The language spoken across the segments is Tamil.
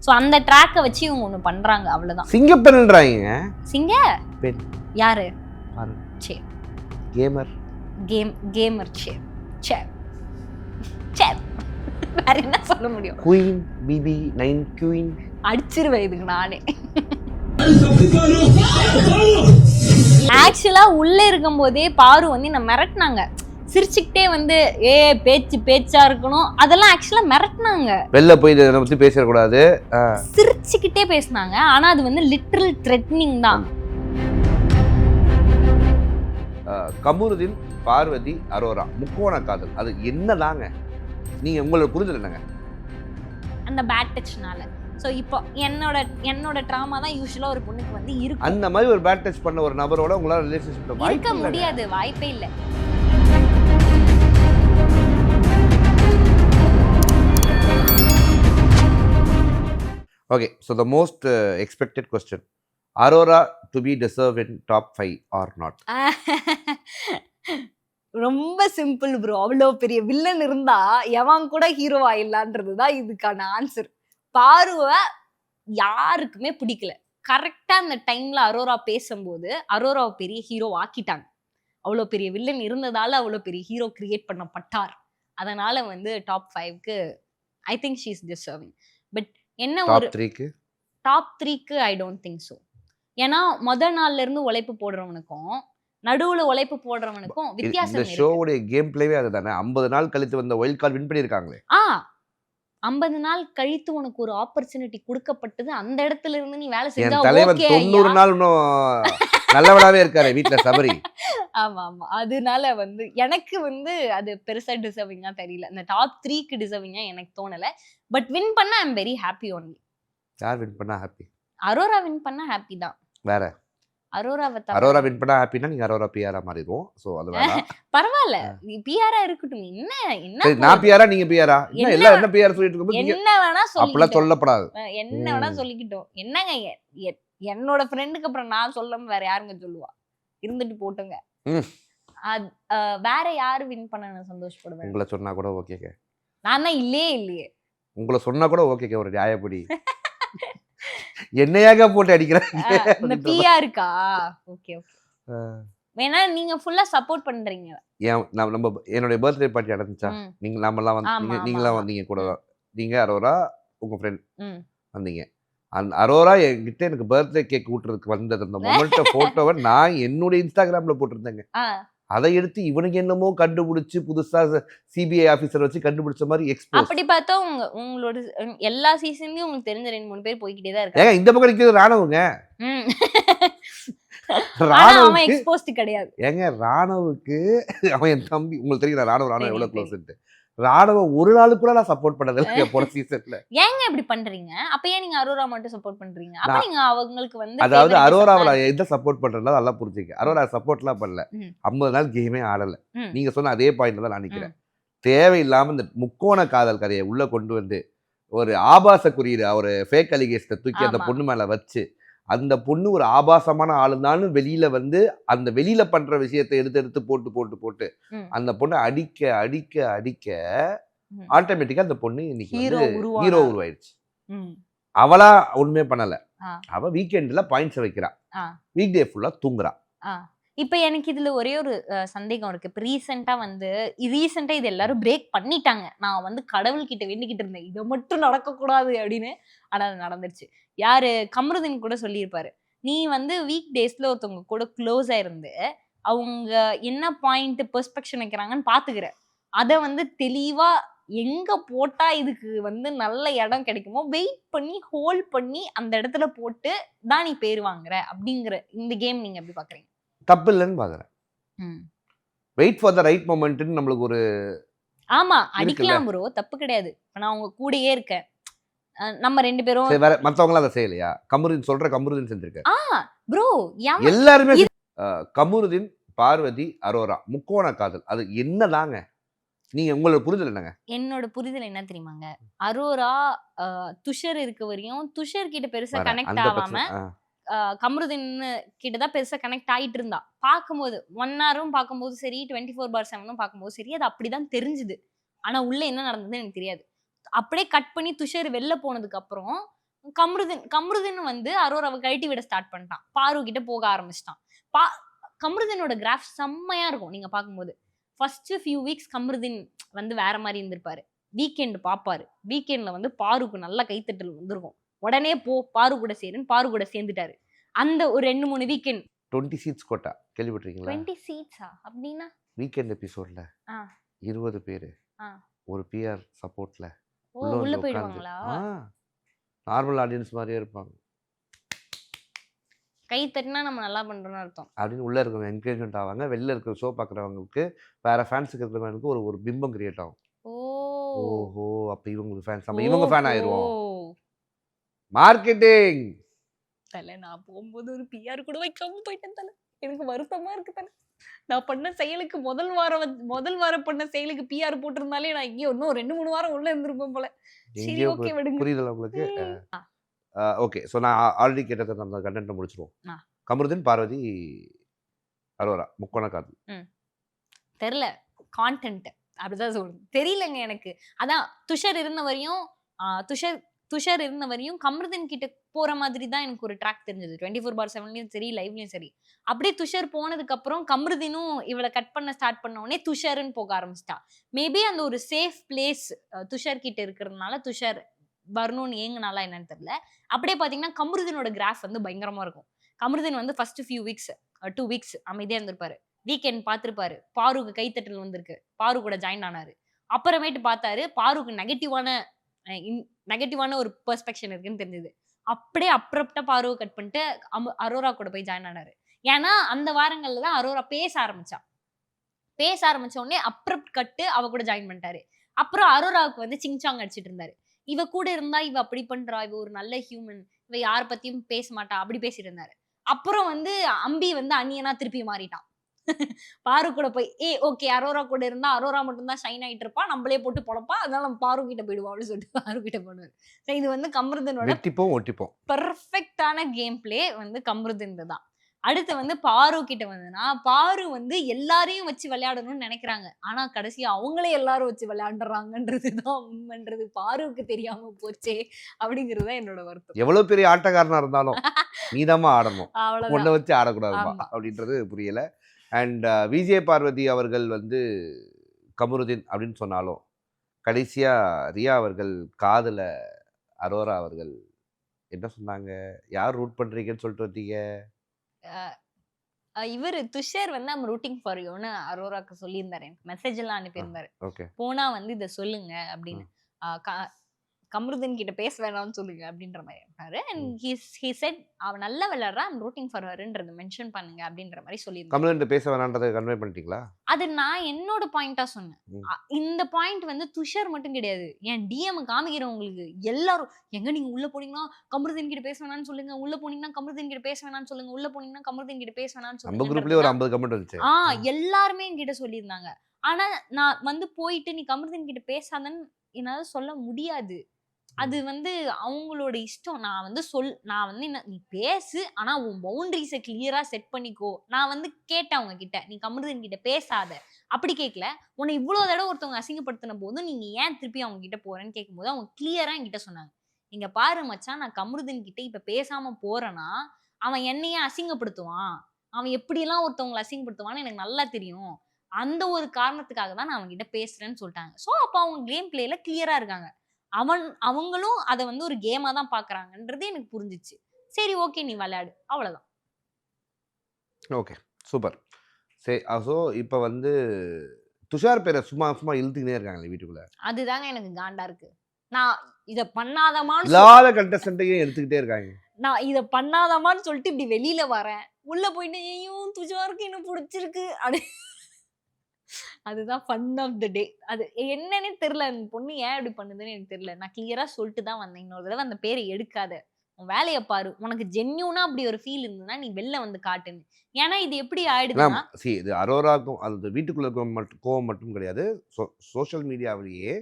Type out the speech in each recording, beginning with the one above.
ஸோ அந்த ட்ராக்கை வச்சு இவங்க ஒன்று பண்றாங்க, அவ்வளவுதான். சிங்கப்பெண்ன்றாங்க. சிங்க பெண் யாரு? பாரு. சே கேமர். கேமர். சே சே சே வேற என்ன சொல்ல முடியும்? குயின் பிபி 9 குயின் அடிச்சிருவேன் இதுக்கு நானே. ஆக்சுவலா உள்ள இருக்கும் போதே பாரு வந்து என்ன மிரட்டினாங்க, சிரிச்சுக்கிட்டே வந்து பேச்சா இருக்கணும், அதெல்லாம் ஆக்சுவலா மிரட்டினாங்க. வெளில போய் இதை பத்தி பேசக்கூடாது, சிரிச்சுக்கிட்டே பேசினாங்க. ஆனா அது வந்து லிட்டரல் த்ரெட்னிங் தான். கமருதீன், பார்வதி, அரோரா முக்கோண காதல், அது என்னதாங்க? நீங்க உங்களோட புரிதல் என்னங்க அந்த பேட் டச்னால? ஸோ இப்போ என்னோட ட்ராமா தான் யூஸ்வலா ஒரு பொண்ணுக்கு வந்து இருக்கும். அந்த மாதிரி ஒரு பேட் டச் பண்ண ஒரு நபரோட உங்களால ரிலேஷன்ஷிப்ல இருக்க முடியாது, வாய்ப்பே இல்லை. Okay, so the most expected question, Aurora to be deserved in top 5 or not? ரொம்ப சிம்பிள் ப்ரோ. அவ்வளோ பெரிய வில்லன் இருந்தா எவன் கூட ஹீரோவா இல்லன்றது தான் இதுக்கான ஆன்சர். பாருவை யாருக்குமே பிடிக்கல. கரெக்டா அந்த டைம்ல அரோரா பேசும்போது அரோராவை பெரிய ஹீரோ ஆக்கிட்டாங்க. அவ்வளோ பெரிய வில்லன் இருந்ததால அவ்வளோ பெரிய ஹீரோ கிரியேட் பண்ணப்பட்டார். அதனால வந்து டாப் 5க்கு I think she is deserving. But என்ன ஒரு டாப் 3க்கு ஐ டோன்ட் திங்க் ஸோ. ஏன்னா முதல் நாள்ல இருந்து உழைப்பு போடுறவனுக்கும் நடுவுல உழைப்பு போடுறவனுக்கும் வித்தியாசம் இருக்கு. இந்த ஷோவோட கேம் பிளேவே அதுதானே. 50 நாள் கழித்து வந்த வைல்ட் கார்டு வின் பண்ணிருக்காங்களே. 50 நாள் கழித்து உனக்கு ஒரு ஆப்பர்ச்சுனிட்டி கொடுக்கப்பட்டது. அந்த இடத்துல இருந்து நீ வேலை செஞ்சா தலைவன் 90 நாள் இன்னும் நல்லவனாவே இருக்காரு வீட்ல சபரி. ஆமா ஆமா. அதனால வந்து எனக்கு வந்து அது பெருசா டிசர்விங்கா தெரியல. இந்த டாப் 3க்கு டிசர்விங்கா எனக்கு தோணல. பட் வின் பண்ணா ஐ அம் வெரி ஹாப்பி ஒன்லி. யார் வின் பண்ணா ஹாப்பி? அரோரா வின் பண்ணா ஹாப்பி தான். வேற அரோரா வின் பண்ணா ஹாப்பினா நீங்க அரோரா பிஆரா மாறிடுவோம். சோ அது வேற பரவாயில்ல, பிஆரா இருக்கட்டும். என்ன நான் பிஆரா நீங்க பிஆரா? என்ன பிஆர் சொல்லிட்டு இருக்கோம். என்ன வேணா அப்பலாம் சொல்லப்படாது. என்ன வேணா சொல்லிக்கிட்டோம். என்னங்க என்னோட ஃப்ரெண்டுக்கு அப்புறம் நான் சொல்லாம வேற யாருங்க சொல்லுவா? இருந்துட்டு போட்டுங்க. வேற யாரு வின் பண்ண நான் சந்தோஷப்படுவேன்? உங்களை சொன்னா கூட ஓகேங்க. நான் தான் இல்லையே. உங்களை சொன்னா கூட ஓகேங்க. ஒரு நியாயப்படி என்னையாக போட்டு அடிக்கிறாங்க இந்த பிஆர்க்கா? Okay okay. வேணா நீங்க ஃபுல்லா சப்போர்ட் பண்றீங்க. நம்ம என்னோட பர்த்டே பார்ட்டி நடந்துச்சா? நாமெல்லாம் வந்து நீங்களாம் வந்தீங்க கூட. நீங்க அரோரா உங்க ஃப்ரெண்ட் வந்தீங்க. அந்த அரோரா என்கிட்ட எனக்கு பர்த்டே கேக் ஊட்டுறதுக்கு வந்தது அந்த மொமெண்ட போட்டோவை நான் என்னுடைய இன்ஸ்டாகிராம்ல போட்டிருந்தேங்க. அதை எடுத்து இவனுக்கு என்னமோ கண்டுபிடிச்சு புதுசா சிபிஐ ஆபீசர் வச்சு கண்டுபிடிச்ச மாதிரி எக்ஸ்போஸ். அப்படி பார்த்தா உங்களோட எல்லா சீசன்லயும் உங்களுக்கு தெரிஞ்ச 2-3 பேர் போய்கிட்டே தான் இருக்காங்க. இந்த பக்கம் நிக்கிறது ராணவுங்க. ராணவ எக்ஸ்போஸ்ட் கிடையாது ஏங்க. ராணவுக்கு அவன் என் தம்பி. உங்களுக்கு தெரியும் ராணவ எவ்வளவு க்ளோஸ். ராணவ ஒரு நாளுக்கு கூட நான் சப்போர்ட் பண்ணது இல்ல போன சீசன்ல. ஏங்க இப்படி பண்றீங்க? அப்ப ஏன் நீங்க அரோரா மட்டும் சப்போர்ட் பண்றீங்க? அப்ப நீங்க அவங்களுக்கு வந்து அதாவது அரோராவை எந்த சப்போர்ட் பண்றதா நல்லா புரிஞ்சுக்க. அரோரா சப்போர்ட்லாம் பண்ணல. 50 நாள் கேமே ஆடல. நீங்க சொன்ன அதே பாயிண்ட்ல தான் நான் நினைக்கிறேன். தேவையில்லாம இந்த முக்கோண காதல் கதையை உள்ள கொண்டு வந்து ஒரு ஆபாச குறியீடு, ஒரு ஃபேக் அலிகேஷனை தூக்கி அந்த பொண்ணு மேல வச்சு அந்த பொண்ணு ஒரு ஆபாசமான ஆளுந்தான்னு வெளியில வந்து அந்த வெளியில பண்ற விஷயத்தை எடுத்து போட்டு அந்த பொண்ணை அடிக்க ஆட்டோமேட்டிக்கா அந்த பொண்ணு இன்னைக்கு ஹீரோ உருவாயிடுச்சு. அவளா ஒண்ணுமே பண்ணல. அவ வீக்கெண்ட்ல பாயிண்ட்ஸ் வைக்கிறா, வீக் டே ஃபுல்லா தூங்குறா. இப்ப எனக்கு இதுல ஒரே ஒரு சந்தேகம் இருக்கு. இப்ப ரீசெண்டா இது எல்லாரும் பிரேக் பண்ணிட்டாங்க. நான் வந்து கடவுள்கிட்ட வேண்டிக்கிட்டு இருந்தேன் இதை மட்டும் நடக்கக்கூடாது அப்படின்னு. ஆனா அது நடந்துருச்சு. யாரு? கமருதீன் கூட சொல்லியிருப்பாரு, நீ வந்து வீக் டேஸ்ல ஒருத்தவங்க கூட க்ளோஸா இருந்து அவங்க என்ன பாயிண்ட் பெர்ஸ்பெக்ஷன் வைக்கிறாங்கன்னு பாத்துக்கிற. அதை வந்து தெளிவா எங்க போட்டா இதுக்கு வந்து நல்ல இடம் கிடைக்குமோ வெயிட் பண்ணி ஹோல்ட் பண்ணி அந்த இடத்துல போட்டு தான் நீ பேர் வாங்குற அப்படிங்கிற இந்த கேம் நீங்க எப்படி பாக்குறீங்க? தப்பு இல்லைன்னு பாக்குறேன். வெயிட் ஃபார் த ரைட் மொமெண்ட்னு நம்மளுக்கு ஒரு ஆமா அடிக்கலாம் ப்ரோ, தப்பு கிடையாது. நான் உங்க கூடயே இருக்கேன், நம்ம 2 பேரும் வேற மத்தவங்க அதை செய்யலையா? கமருதீன் செஞ்சிருக்காரு ப்ரோ. எல்லாருமே கமருதீன், பார்வதி, அரோரா முக்கோண காதல், அது என்னதாங்க? நீங்க உங்களோட புரிதல் என்னங்க? என்னோட புரிதல் என்ன தெரியுமாங்க? அரோரா துஷர் இருக்க வரையும் துஷர் கிட்ட பெருசா கனெக்ட் ஆகாம கமருதீன் கிட்டதான் பெருசா கனெக்ட் ஆயிட்டு இருந்தா. பார்க்கும்போது 1 ஹவரும் பார்க்கும்போது சரி, 24/7 பார்க்கும்போது சரி, அது அப்படிதான் தெரிஞ்சுது. ஆனா உள்ள என்ன நடந்ததுன்னு எனக்கு தெரியாது. அப்படியே கட் பண்ணி துஷர் வெளில போனதுக்கு அப்புறம் கம்ருதீன் வந்து அரோராவை கழட்டி விட ஸ்டார்ட் பண்ணிட்டான். பாரு கிட்ட போக ஆரம்பிச்சிட்டான். கம்ருதீனோட கிராஃப் செம்மையா இருக்கும் நீங்க பார்க்கும்போது. ஃபர்ஸ்ட் ஃபியூ வீக்ஸ் கம்ருதீன் வந்து வேற மாதிரி இருந்திருப்பாரு. வீக்கெண்ட் பாப்பாரு. வீக்கெண்ட்ல வந்து பாருக்கு நல்ல கைத்தட்டல் வந்திருக்கும். உடனே போ பாரு கூட சேருன்னு பாரு கூட சேர்ந்துட்டாரு. அந்த ஒரு 2-3 வீக்கெண்ட் 20 சீட்ஸ் கோட்டா கேள்விப்பட்டிருக்கீங்களா? 20 சீட்ஸா அப்படின்னா வீக்கெண்ட் எபிசோட்ல ஆ 20 பேரு ஆ ஒரு பிஆர் சப்போர்ட்ல ஓ உள்ள உள்ள வந்து உட்காந்து போயிடுவாங்களா? நார்மல் ஆடியன்ஸ் மாதிரியே இருப்பாங்க கை தட்டினா நம்ம நல்லா பண்றோம்னு அர்த்தம். அப்படின்னு உள்ள இருக்கவங்க என்கரேஜ்மெண்ட் ஆவாங்க. வெளில இருக்கிற ஷோ பார்க்குறவங்களுக்கு வேற ஃபேன்ஸுக்கு இருக்கிறவங்களுக்கு ஒரு ஒரு பிம்பம் கிரியேட் ஆகும். ஓ ஓஹோ அப்ப இவங்களுக்கு ஃபேன்ஸ் நம்ம இவங்க ஃபேன் ஆயிருவோம். ஓஹோ. மார்க்கெட்டிங் தல நான் போகும்போது ஒரு பிஆர் கூட வைக்காம போயிட்டேன் தல. எனக்கு வருத்தமா இருக்கு தல. நான் பண்ண செயலுக்கு முதல் வாரம் பண்ண செயலுக்கு பிஆர் போட்டிருந்தாலே நான் இங்கே இன்னும் 2-3 வாரம் உள்ள இருந்திருப்பேன் போல. சரி எங்கேயோ ஓகே விடுங்க. புரியுதுல உங்களுக்கு? ஆ, ஓகே ஸோ நான் ஆல்ரெடி கேட்டதை அந்த கண்டென்ட்டை முடிச்சிருவோம். ஆ. கமருதீன், பார்வதி, அரோரா முக்கோண காதல். தெரியல கான்டென்ட் அப்படிதான் சொல்லுது. தெரியலங்க எனக்கு. அதான் துஷார் இருந்த வரையும் துஷார் இருந்த வரையும் கமருதீன் கிட்ட போற மாதிரி தான் எனக்கு ஒரு ட்ராக் தெரிஞ்சது. 24/7லயும் சரி லைவ்லயும் சரி. அப்படியே துஷார் போனதுக்கு அப்புறம் கமருதீனும் இவளை கட் பண்ண ஸ்டார்ட் பண்ண உடனே துஷார்னு போக ஆரம்பிச்சிட்டா. மேபி அந்த ஒரு சேஃப் பிளேஸ் துஷார் கிட்ட இருக்கிறதுனால துஷார் வரணும்னு ஏங்குனாலா என்னன்னு தெரியல. அப்படியே பாத்தீங்கன்னா கமருதீனோட கிராஃப் வந்து பயங்கரமா இருக்கும். கமருதீன் வந்து ஃபர்ஸ்ட் ஃபியூ வீக்ஸ் 2 வீக்ஸ் அமைதியா இருந்திருப்பாரு. வீக்கெண்ட் பார்த்திருப்பாரு. பாருக்கு கைத்தட்டல் வந்திருக்கு. பாரு கூட ஜாயின் ஆனாரு. அப்புறமேட்டு பார்த்தாரு பாருக்கு நெகட்டிவான ஒரு பெர்ஸ்பெக்ஷன் இருக்குன்னு தெரிஞ்சது. அப்படியே அப்ரப்டா பாருவை கட் பண்ணிட்டு அரோரா கூட போய் ஜாயின் ஆனாரு. ஏன்னா அந்த வாரங்கள்ல தான் அரோரா பேச ஆரம்பிச்சா. பேச ஆரம்பிச்ச உடனே அப்ரப்ட் கட்டு அவ கூட ஜாயின் பண்ணிட்டாரு. அப்புறம் அரோராவுக்கு வந்து சிங்சாங் அடிச்சிட்டு இருந்தாரு. இவ கூட இருந்தா இவ அப்படி பண்றா, இவ ஒரு நல்ல ஹியூமன், இவ யார பத்தியும் பேச மாட்டா அப்படி பேசிட்டு இருந்தாரு. அப்புறம் வந்து அம்பி வந்து அன்னியனா திருப்பி மாறிட்டான். பாரு கூட போய் ஓகே அரோரா கூட இருந்தா அரோரா மட்டும் தான் ஷைன் ஆயிட்டு இருப்பா, நம்மளே போட்டு பொழப்பா, அதனால நம்ம பாரு கிட்ட போயிடுவோம் அப்படின்னு சொல்லிட்டு பாரு கிட்ட போனாரு. இது வந்து கமருதீனோட வெட்டிப்போம் ஒட்டிப்போம் பெர்ஃபெக்டான கேம் பிளே வந்து கமருதீன் தான். அடுத்து வந்து பாரு கிட்ட வந்துன்னா பாரு வந்து எல்லாரையும் வச்சு விளையாடணும்னு நினைக்கிறாங்க. ஆனா கடைசியா அவங்களே எல்லாரும் வச்சு விளையாடுறாங்கன்றதுதான் உண்மைன்றது பாருக்கு தெரியாம போச்சே அப்படிங்கறதுதான் என்னோட வருத்தம். எவ்வளவு பெரிய ஆட்டக்காரனா இருந்தாலும் நீதாம்மா ஆடணும், அவ்வளவுதான். உன்னை வச்சு ஆடக்கூடாதுமா ஆமா. அப்படின்றது புரியல. அண்ட் விஜய் பார்வதி அவர்கள் வந்து கமருதீன் அப்படின்னு சொன்னாலும் கடைசியா ரியா அவர்கள் காதுல அரோரா அவர்கள் என்ன சொன்னாங்க? யார் ரூட் பண்றீங்கன்னு சொல்லிட்டு வந்தீங்க? இவரு துஷார் வந்து ஐம் ரூட்டிங் ஃபார் யூன்னு அரோராக்கு சொல்லியிருந்தாரு. எனக்கு மெசேஜ் எல்லாம் அனுப்பியிருந்தாரு. ஓகே போனா வந்து இதை சொல்லுங்க அப்படின்னு. கமருதீன் கிட்ட பேச வேணாம்னு சொல்லுங்க அப்படின்ற மாதிரி இருந்தாரு. அண்ட் he said அவ நல்லா விளையாடுறா, ஐம் ரூட்டிங் ஃபார் ஹர்ன்றத மென்ஷன் பண்ணுங்க அப்படின்ற மாதிரி சொல்லியிருந்தாரு. கமருதீன் பேச வேணான்றதை கன்வே பண்ணிட்டீங்களா? அது நான் என்னோட பாயிண்டா சொன்னேன். இந்த பாயிண்ட் வந்து துஷார் மட்டும் கிடையாது, என் டிஎம் காமிக்கிறவங்களுக்கு எல்லாரும் எங்க நீங்க உள்ள போனீங்கன்னா கமருதீன் கிட்ட பேச வேணாம்னு சொல்லுங்க, உள்ள போனீங்கன்னா கமருதீன் கிட்ட பேச வேணாம்னு சொல்லுங்க, உள்ள போனீங்கன்னா கமருதீன் கிட்ட பேச வேணாம்னு நம்ம சொல்லுங்க. குரூப்லயே ஒரு 50 கமெண்ட் வந்துச்சு. எல்லாருமே என்கிட்ட சொல்லியிருந்தாங்க. ஆனா நான் வந்து போயிட்டு நீ கமருதீன் கிட்ட பேசாதன்னு என்னால சொல்ல முடியாது. அது வந்து அவங்களோட இஷ்டம். நான் வந்து என்ன நீ பேசு, ஆனா உன் பவுண்டரிஸை கிளியரா செட் பண்ணிக்கோ. நான் வந்து கேட்டேன் அவங்க கிட்ட, நீ கமருதீன் கிட்ட பேசாத அப்படி கேட்கல. உன்னை இவ்வளவு தடவை ஒருத்தவங்க அசிங்கப்படுத்தின போதும் நீங்க ஏன் திருப்பி அவங்க கிட்ட போறேன்னு கேட்கும்போது அவங்க கிளியரா என்கிட்ட சொன்னாங்க, இங்க பாரு மச்சான், நான் கமருதீன் கிட்ட இப்ப பேசாம போறேன்னா அவன் என்னையே அசிங்கப்படுத்துவான், அவன் எப்படியெல்லாம் ஒருத்தவங்களை அசிங்கப்படுத்துவான்னு எனக்கு நல்லா தெரியும், அந்த ஒரு காரணத்துக்காக தான் நான் அவங்க கிட்ட பேசுறேன்னு சொல்லிட்டாங்க. சோ அப்ப அவங்க கேம் பிளேல கிளியரா இருக்காங்க. அவங்களும் அதை வந்து ஒரு கேமா தான் பாக்குறாங்கன்றது எனக்கு புரிஞ்சிச்சு. சரி ஓகே நீ விளையாடு, அவ்வளவுதான். Okay super. சரி ஸோ இப்போ வந்து துஷார் பேரை சும்மா சும்மா இழுத்துக்கினே இருக்காங்களே வீட்டுக்குள்ள. அதுதாங்க எனக்கு காண்டா இருக்கு. நான் இத பண்ணாதமான்னு இல்லாத கண்டஸ்டன்ட்டையும் எடுத்துக்கிட்டே இருக்காங்க. நான் இத பண்ணாதமான்னு சொல்லிட்டு இப்படி வெளியில வரேன், உள்ள போயிட்டு ஐயும் துஷாருக்கு என்ன பிடிச்சிருக்கு அப்படி. அதுதான் ஃபன் ஆஃப் த டே. அது என்னன்னே தெரியல, அந்த பொண்ணு ஏன் இப்படி பண்ணுதுன்னு எனக்கு தெரியல. நான் கிளியரா சொல்லிட்டு தான் வந்தேன், இன்னொரு தடவை அந்த பேரை எடுக்காத, உன் வேலையை பாரு, உனக்கு ஜென்யூனா அப்படி ஒரு ஃபீல் இருந்ததுன்னா நீ வெளில வந்து காட்டுன்னு. ஏன்னா இது எப்படி ஆயிடுதுன்னா இது அரோராக்கும் அது வீட்டுக்குள்ள கோவம் மட்டும் கிடையாது, சோஷியல் மீடியாவிலேயே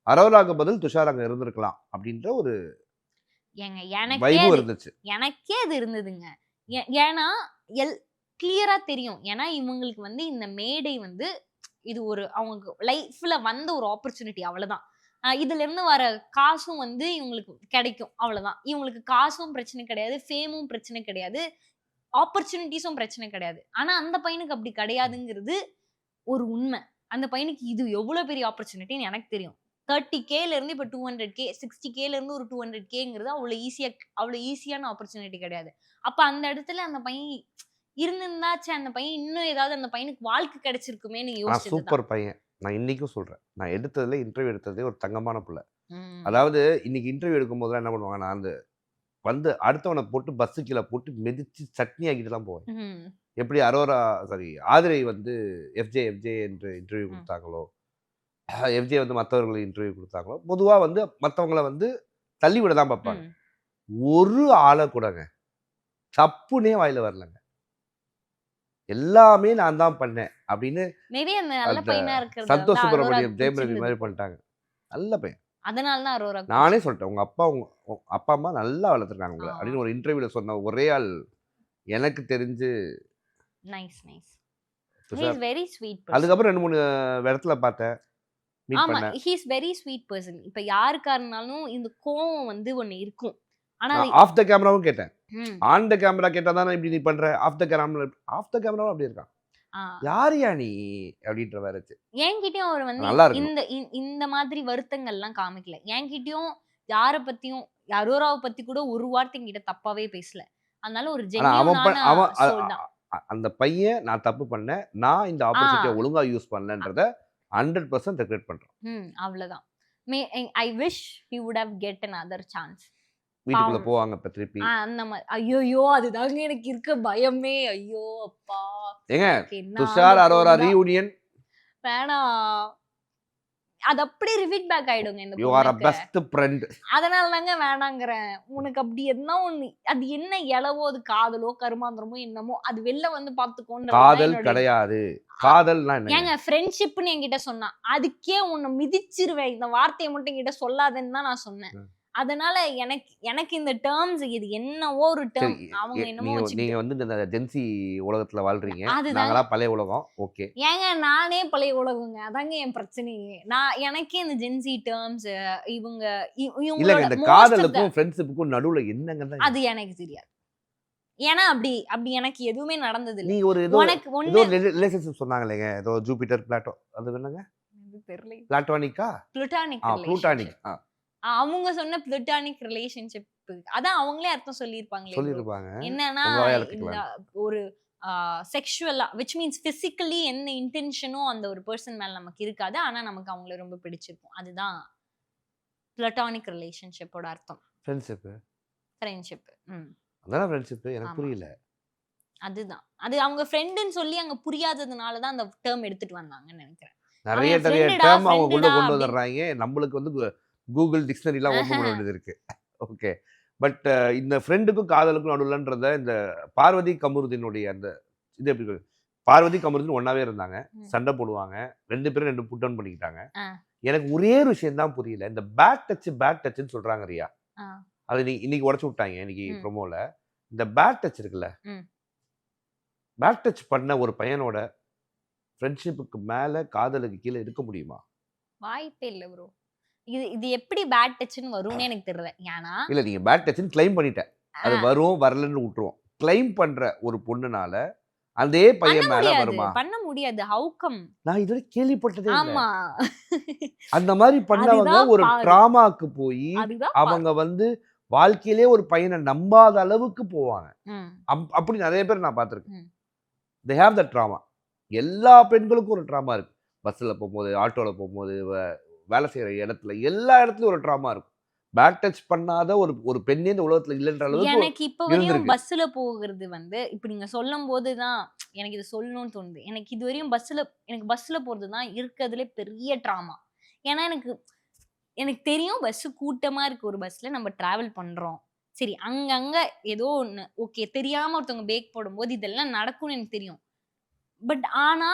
அரோராக்கு பதில் துஷார் அங்க இருந்திருக்கலாம் அப்படின்ற ஒரு வைபும் இருந்துச்சு. எனக்கே அது இருந்ததுங்க. ஏன்னா கிளியரா தெரியும். ஏன்னா இவங்களுக்கு வந்து இந்த மேடை வந்து இது ஒரு அவங்க லைஃப்ல வந்த ஒரு ஆப்பர்ச்சுனிட்டி, அவ்வளவுதான். இதுல இருந்து வர காசும் வந்து இவங்களுக்கு கிடைக்கும். அவ்வளவுதான். இவங்களுக்கு காசும் பிரச்சனை கிடையாது, ஃபேமும் பிரச்சனை கிடையாது, ஆப்பர்ச்சுனிட்டீஸும் பிரச்சனை கிடையாது. ஆனா அந்த பையனுக்கு அப்படி கிடையாதுங்கிறது ஒரு உண்மை. அந்த பையனுக்கு இது எவ்வளவு பெரிய ஆப்பர்ச்சுனிட்டின்னு எனக்கு தெரியும். 30Kல இருந்து இப்ப 200K, 60Kல இருந்து ஒரு 200Kங்கிறது அவ்வளவு ஈஸியான ஆப்பர்ச்சுனிட்டி கிடையாது. அப்ப அந்த இடத்துல அந்த பையன் இருந்திருந்தாச்சு, அந்த பையன் இன்னும் ஏதாவது அந்த பையனுக்கு வாழ்க்கை கிடைச்சிருக்குமேன்னு நான் யோசிச்சது தான். சூப்பர் பையன். நான் இன்னைக்கும் சொல்றேன். நான் எடுத்ததுல இன்டர்வியூ எடுத்ததே ஒரு தங்கமான புள்ள. ம். அதாவது இன்னைக்கு இன்டர்வியூ எடுக்கும்போதெல்லாம் என்ன பண்ணுவாங்கன்னா, அந்த வந்து அடுத்தவன போட்டு பஸ்ஸு கீழ போட்டு மிதிச்சு சட்னி ஆக்கிட்டுலாம் போவேன். ம். எப்படி ஆதிரை வந்து எஃப்ஜே என்று இன்டர்வியூ குடுத்தாங்களோ, எஃப்ஜே வந்து மத்தவர்களுக்கு இன்டர்வியூ குடுத்தாங்களோ, பொதுவா வந்து மத்தவங்கள வந்து தள்ளி விட தான் பார்ப்பாங்க. ம். ஒரு ஆள கூடங்க தப்புன்னே வாயில வரலங்க. எல்லாமே நான் தான் பண்ணேன் அப்படின்னு நிறைய நல்ல அந்த பையனா இருக்கிறது சந்தோஷ் வந்து சுப்ரமணியம், அரோராக்கு ஜெயம் ரவி பிடிச்சிருந்தது மாரி போல. பண்ணிட்டாங்க. நல்ல பையன். அதனால தான் அரோராக்கு நானே பிடிச்சிருக்கு. சொல்லிட்டேன். உங்க அப்பா, அம்மா நல்லா வளர்த்துருக்காங்க உங்கள. ஆமா. அப்படின்னு ஒரு இன்டர்வியூல சொன்ன ஒரே ஆள் எனக்கு தெரிஞ்சு nice. He Tushar. Is very sweet person. அதுக்கப்புறம் 2, 3 இடத்துல பார்த்தேன். மீட் ஆமா, பண்ணேன். He is very sweet person. இப்ப யாருக்கா இருந்தாலும் இந்த கோவம் வந்து ஒண்ணு இருக்கும். ஆனா அது நான் ஆஃப் த கேமராவும் கேட்டேன். ம். ஆன் த கேமரா கேட்டா தானே இப்படி நீ பண்ற. ஆஃப் த கேமராவும் அப்படி இருக்கான். ஆ. யாருயா நீ அப்படின்ற மாதிரி இருந்துச்சு. என்கிட்டயும் அவர் வந்து நல்லா இருக்கணும். இந்த மாதிரி வருத்தங்கள்லாம் காமிக்கல. என்கிட்டயும் யார பத்தியும் அரோராவ பத்தி கூட ஒரு வார்த்தை என்கிட்ட தப்பாவே பேசல. அதனால ஒரு ஆனா அவன் ஜென்யூனான அவன் சோல் தான். அந்த பையன் நான் தப்பு பண்ணேன். நான் இந்த ஆ. ஆப்பர்ச்சுனிட்டியை ஒழுங்கா யூஸ் பண்ணலன்றத 100% ரெக்ரெட் பண்றேன். அவ்வளவுதான். I wish he would have get another chance. வீட்டுக்குள்ள பாவம். போவாங்க இப்ப திருப்பி. அந்த மாதிரி ஐயோ அதுதாங்க எனக்கு இருக்க பயமே. ஐயோ அப்பா, ஏங்க எனக்கு என்ன துஷார் ஆக அரோரா போகுதா? ரீயூனியன் வேணாம். அது அப்படியே ரிப்பீட் பேக் ஆயிடுங்க இந்த யூ ஆர் அ பொண்ணுக்கு. Best friend. அதனால தாங்க வேணாங்கிறேன். உனக்கு அப்படி என்ன ஒண்ணு அது என்ன எழவோ, அது காதலோ கருமாந்திரமோ என்னமோ அது வெளில வந்து பாத்துக்கோன்றது தான் காதல் என்னுடைய கிடையாது. காதல்னா என்ன? ஏங்க ஃப்ரெண்ட்ஷிப்னு என்கிட்ட சொன்னா அதுக்கே உன்னை மிதிச்சிருவேன். இந்த வார்த்தையை மட்டும் என்கிட்ட சொல்லாதேன்னு தான் நான் சொன்னேன். ம். அதனால எனக்கு இந்த டேர்ம்ஸ் இது என்னவோ ஒரு டேர்ம் சரி அவங்க என்னமோ நீங்க வச்சுக்கிட்டு வந்து இந்த ஜென்சி உலகத்துல வாழ்றீங்க. அதுதாங்க. நாங்களாம் பழைய உலகம். ஓகே. ஏங்க நானே பழைய உலகங்க. அதாங்க என் பிரச்சனையே. எனக்கே இந்த ஜென்சி டேர்ம்ஸ் இவங்க இல்லங்க இவங்களோட இந்த most of the காதலுக்கும் ஃப்ரெண்ட்ஷிப்புக்கும் நடுவுல என்னங்க தான் அது எனக்கு தெரியாது. ஏன்னா அப்படி எனக்கு எதுவுமே நடந்தது இல்ல. நீங்க ஒரு ஏதோ உனக்கு ஏதோ ஒண்ணு ரிலேஷன்ஷிப் சொன்னாங்களேங்க. ஏதோ ஜூபிட்டர் பிளாட்டோ அது என்னங்க? தெரியல. பிளாட்டோனிக்கா? புளுட்டானிக் புளூட்டானிக். ரிலேஷன்ஷிப். அவங்க சொன்ன புளுட்டானிக் ரிலேஷன்ஷிப் அதான் அவங்களே அர்த்தம் சொல்லியிருப்பாங்களே bro. சொல்லிருப்பாங்க. என்னன்னா உங்க வாயால இந்த கேட்கலாம். ஒரு செக்ஷுவலா விச் மீன்ஸ் பிசிக்கலி என்ன இன்டென்ஷனும் அந்த ஒரு பர்சன் மேல நமக்கு இருக்காது. ஆனா நமக்கு அவங்கள ரொம்ப பிடிச்சிருக்கும். அதுதான் பிளட்டானிக் ரிலேஷன்ஷிப்போட அர்த்தம். ஃப்ரெண்ட்ஷிப். ஃப்ரெண்ட்ஷிப். அதான ஃப்ரெண்ட்ஷிப் எனக்கு ஆமா. புரியல. அதுதான். அது அவங்க ஃப்ரெண்டுன்னு சொல்லி அங்க புரியாததுனால தான் அந்த டேர்ம் எடுத்துட்டு வந்தாங்கன்னு நினைக்கிறேன். நிறைய அவன் நிறைய ஃப்ரெண்டுடா டேர்ம் அவங்க உள்ள ஃப்ரெண்டுடா கொண்டு அப்படின்னு வந்துடுறாங்க. நம்மளுக்கு வந்து கூகுள் டிக்ஷனரிலாம் ஓப்பன் பண்ண வேண்டியது இருக்கு. ஓகே. பட் இந்த ஃப்ரெண்டுக்கும் காதலுக்கும் நடுவுலன்றத இந்த பார்வதி கமருதீனுடைய அந்த இது எப்படி இருக்கு? பார்வதி கமருதீன் ஒண்ணாவே இருந்தாங்க. ம். சண்டை போடுவாங்க. 2 பேரும் 2 புட் டவுன் பண்ணிக்கிட்டாங்க. ஆ. எனக்கு ஒரே ஒரு விஷயம் தான் புரியல. இந்த பேட் டச்ன்னு சொல்றாங்க ரியா. ஆ. அது இன்னைக்கு உடைச்சு விட்டாங்க. இன்னைக்கு ம். ப்ரோமோல. இந்த பேட் டச் இருக்குல்ல. ம். பேட் டச் பண்ண ஒரு பையனோட ஃப்ரெண்ட்ஷிப்புக்கு மேல காதலுக்கு கீழ இருக்க முடியுமா? வாய்ப்பே இல்ல ப்ரோ. இது எப்படி பேட் டச்னு வரும்னு எனக்கு தெரியல. ஏன்னா இல்ல நீங்க பேட் டச்ன்னு கிளைம் பண்ணிட்ட. அது ஆ, வரும் வரலன்னு விட்டுருவோம். கிளைம் பண்ற ஒரு பொண்ணுனால அதே பண்ண பையன் மேல முடியாது. வருமா? பண்ண முடியாது. How come? நான் இதுவரை கேள்விப்பட்டதே இல்ல. ஆமா. அந்த மாதிரி பண்ணவங்க அதுதான் ஒரு பாரு. டிராமாக்கு போய் அதுதான் பாரு. அவங்க வந்து வாழ்க்கையிலே ஒரு பையனை நம்பாத அளவுக்கு போவாங்க. ம். அப்படி நிறைய பேர் நான் பார்த்திருக்கேன். ம். They have the drama. எல்லா பெண்களுக்கும் ஒரு ட்ராமா இருக்கு. பஸ்ல போகும்போது, ஆட்டோல போகும்போது, வேலை செய்யற இடத்துல எல்லா இடத்துலயும் ஒரு ட்ராமா இருக்கும். பேக் டச் பண்ணாத ஒரு பெண்ணே இந்த உலகத்துல இல்லைன்ற அளவுக்கு எனக்கு இப்ப வரையும் இருந்திருக்கு. பஸ்ல போகிறது வந்து இப்ப நீங்க சொல்லும்போது தான் எனக்கு இது சொல்லணும்னு தோணுது. எனக்கு இது வரையும் எனக்கு பஸ்ல போறது தான் இருக்கிறதுலே பெரிய ட்ராமா. ஏன்னா எனக்கு தெரியும் பஸ் கூட்டமா இருக்கு. ஒரு பஸ்ல நம்ம டிராவல் பண்றோம். சரி அங்கங்க ஏதோ ஒண்ணு ஓகே தெரியாம ஒருத்தவங்க பிரேக் போடும்போது இதெல்லாம் நடக்கும்னு எனக்கு தெரியும். பட் ஆனா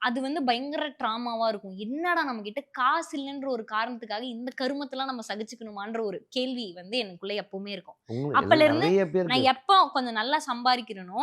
அது வந்து பயங்கர ட்ராமாவா இருக்கும். என்னடா நம்ம கிட்ட காசு இல்லன்ற ஒரு காரணத்துக்காக இந்த கருமத்தெல்லாம் நம்ம சகிச்சுக்கணுமான்ற ஒரு கேள்வி வந்து எனக்குள்ள எப்பவுமே இருக்கும். அப்பல இருந்து நிறைய பேருக்கு நான் எப்ப கொஞ்சம் நல்லா சம்பாதிக்கிறேனோ,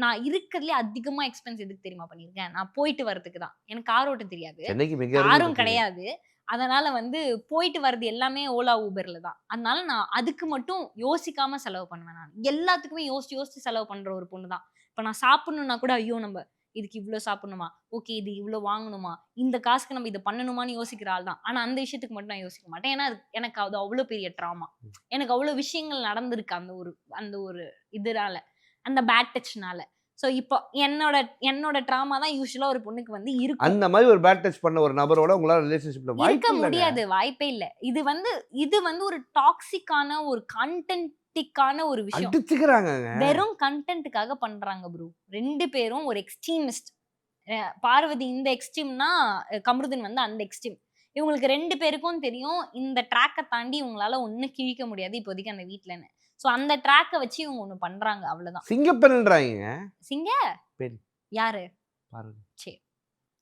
நான் இருக்கிறதுலே அதிகமா எக்ஸ்பென்ஸ் எதுக்கு தெரியுமா பண்ணியிருக்கேன்? நான் போயிட்டு வரதுக்கு தான். எனக்கு கார் ஓட்ட தெரியாது. சென்னைக்கு மிக காரும் கிடையாது. அதனால வந்து போயிட்டு வர்றது எல்லாமே ஓலா ஊபர்ல தான். அதனால நான் அதுக்கு மட்டும் யோசிக்காம செலவு பண்ணுவேன் நான். எல்லாத்துக்குமே யோசிச்சு யோசிச்சு செலவு பண்ற ஒரு பொண்ணு தான். இப்ப நான் சாப்பிடணும்னா கூட ஐயோ நம்ம இதுக்கு இவ்ளோ சாப்பிடணுமா? ஓகே இது இவ்ளோ வாங்கணுமா? இந்த காசுக்கு நம்ம இத பண்ணணுமான்னு யோசிக்கிற ஆள் தான். ஆனா அந்த விஷயத்துக்கு மட்டும் நான் யோசிக்க மாட்டேன். ஏன்னா எனக்கு அது அவ்ளோ பெரிய ட்ராமா. எனக்கு அவ்ளோ விஷயங்கள் நடந்திருக்கு அந்த ஒரு இதனால. அந்த பேட் டச்னால. சோ இப்போ என்னோட என்னோட ட்ராமா தான் யூசுவலா ஒரு பொண்ணுக்கு வந்து இருக்கும். அந்த மாதிரி ஒரு பேட் டச் பண்ண ஒரு நபரோட உங்களால ரிலேஷன்ஷிப்ல இருக்க வாய்ப்பு இல்லைங்க. முடியாது. வாய்ப்பே இல்ல. இது வந்து ஒரு டாக்ஸிக்கான ஒரு கன்டென்ட்டிக்கான ஒரு விஷயம். அடிச்சுக்கிறாங்கங்க. வெறும் கன்டென்ட்க்காக பண்றாங்க ப்ரோ. 2 பேரும் ஒரு எக்ஸ்ட்ரீமிஸ்ட். பார்வதி இந்த எக்ஸ்ட்ரீம்னா, கமருதீன் வந்து அந்த எக்ஸ்ட்ரீம். இவங்களுக்கு 2 பேருக்கும் தெரியும், இந்த ட்ராக்க தாண்டி இவங்களால ஒண்ணும் கிழிக்க முடியாது இப்போதைக்கு அந்த வீட்லன்னு. சோ அந்த ட்ராக்க வச்சு இவங்க ஒண்ணு பண்றாங்க அவ்வளவுதான். சிங்கப்பெண்ன்றாங்க. சிங்க பெண் யாரு? பாருங்க. சே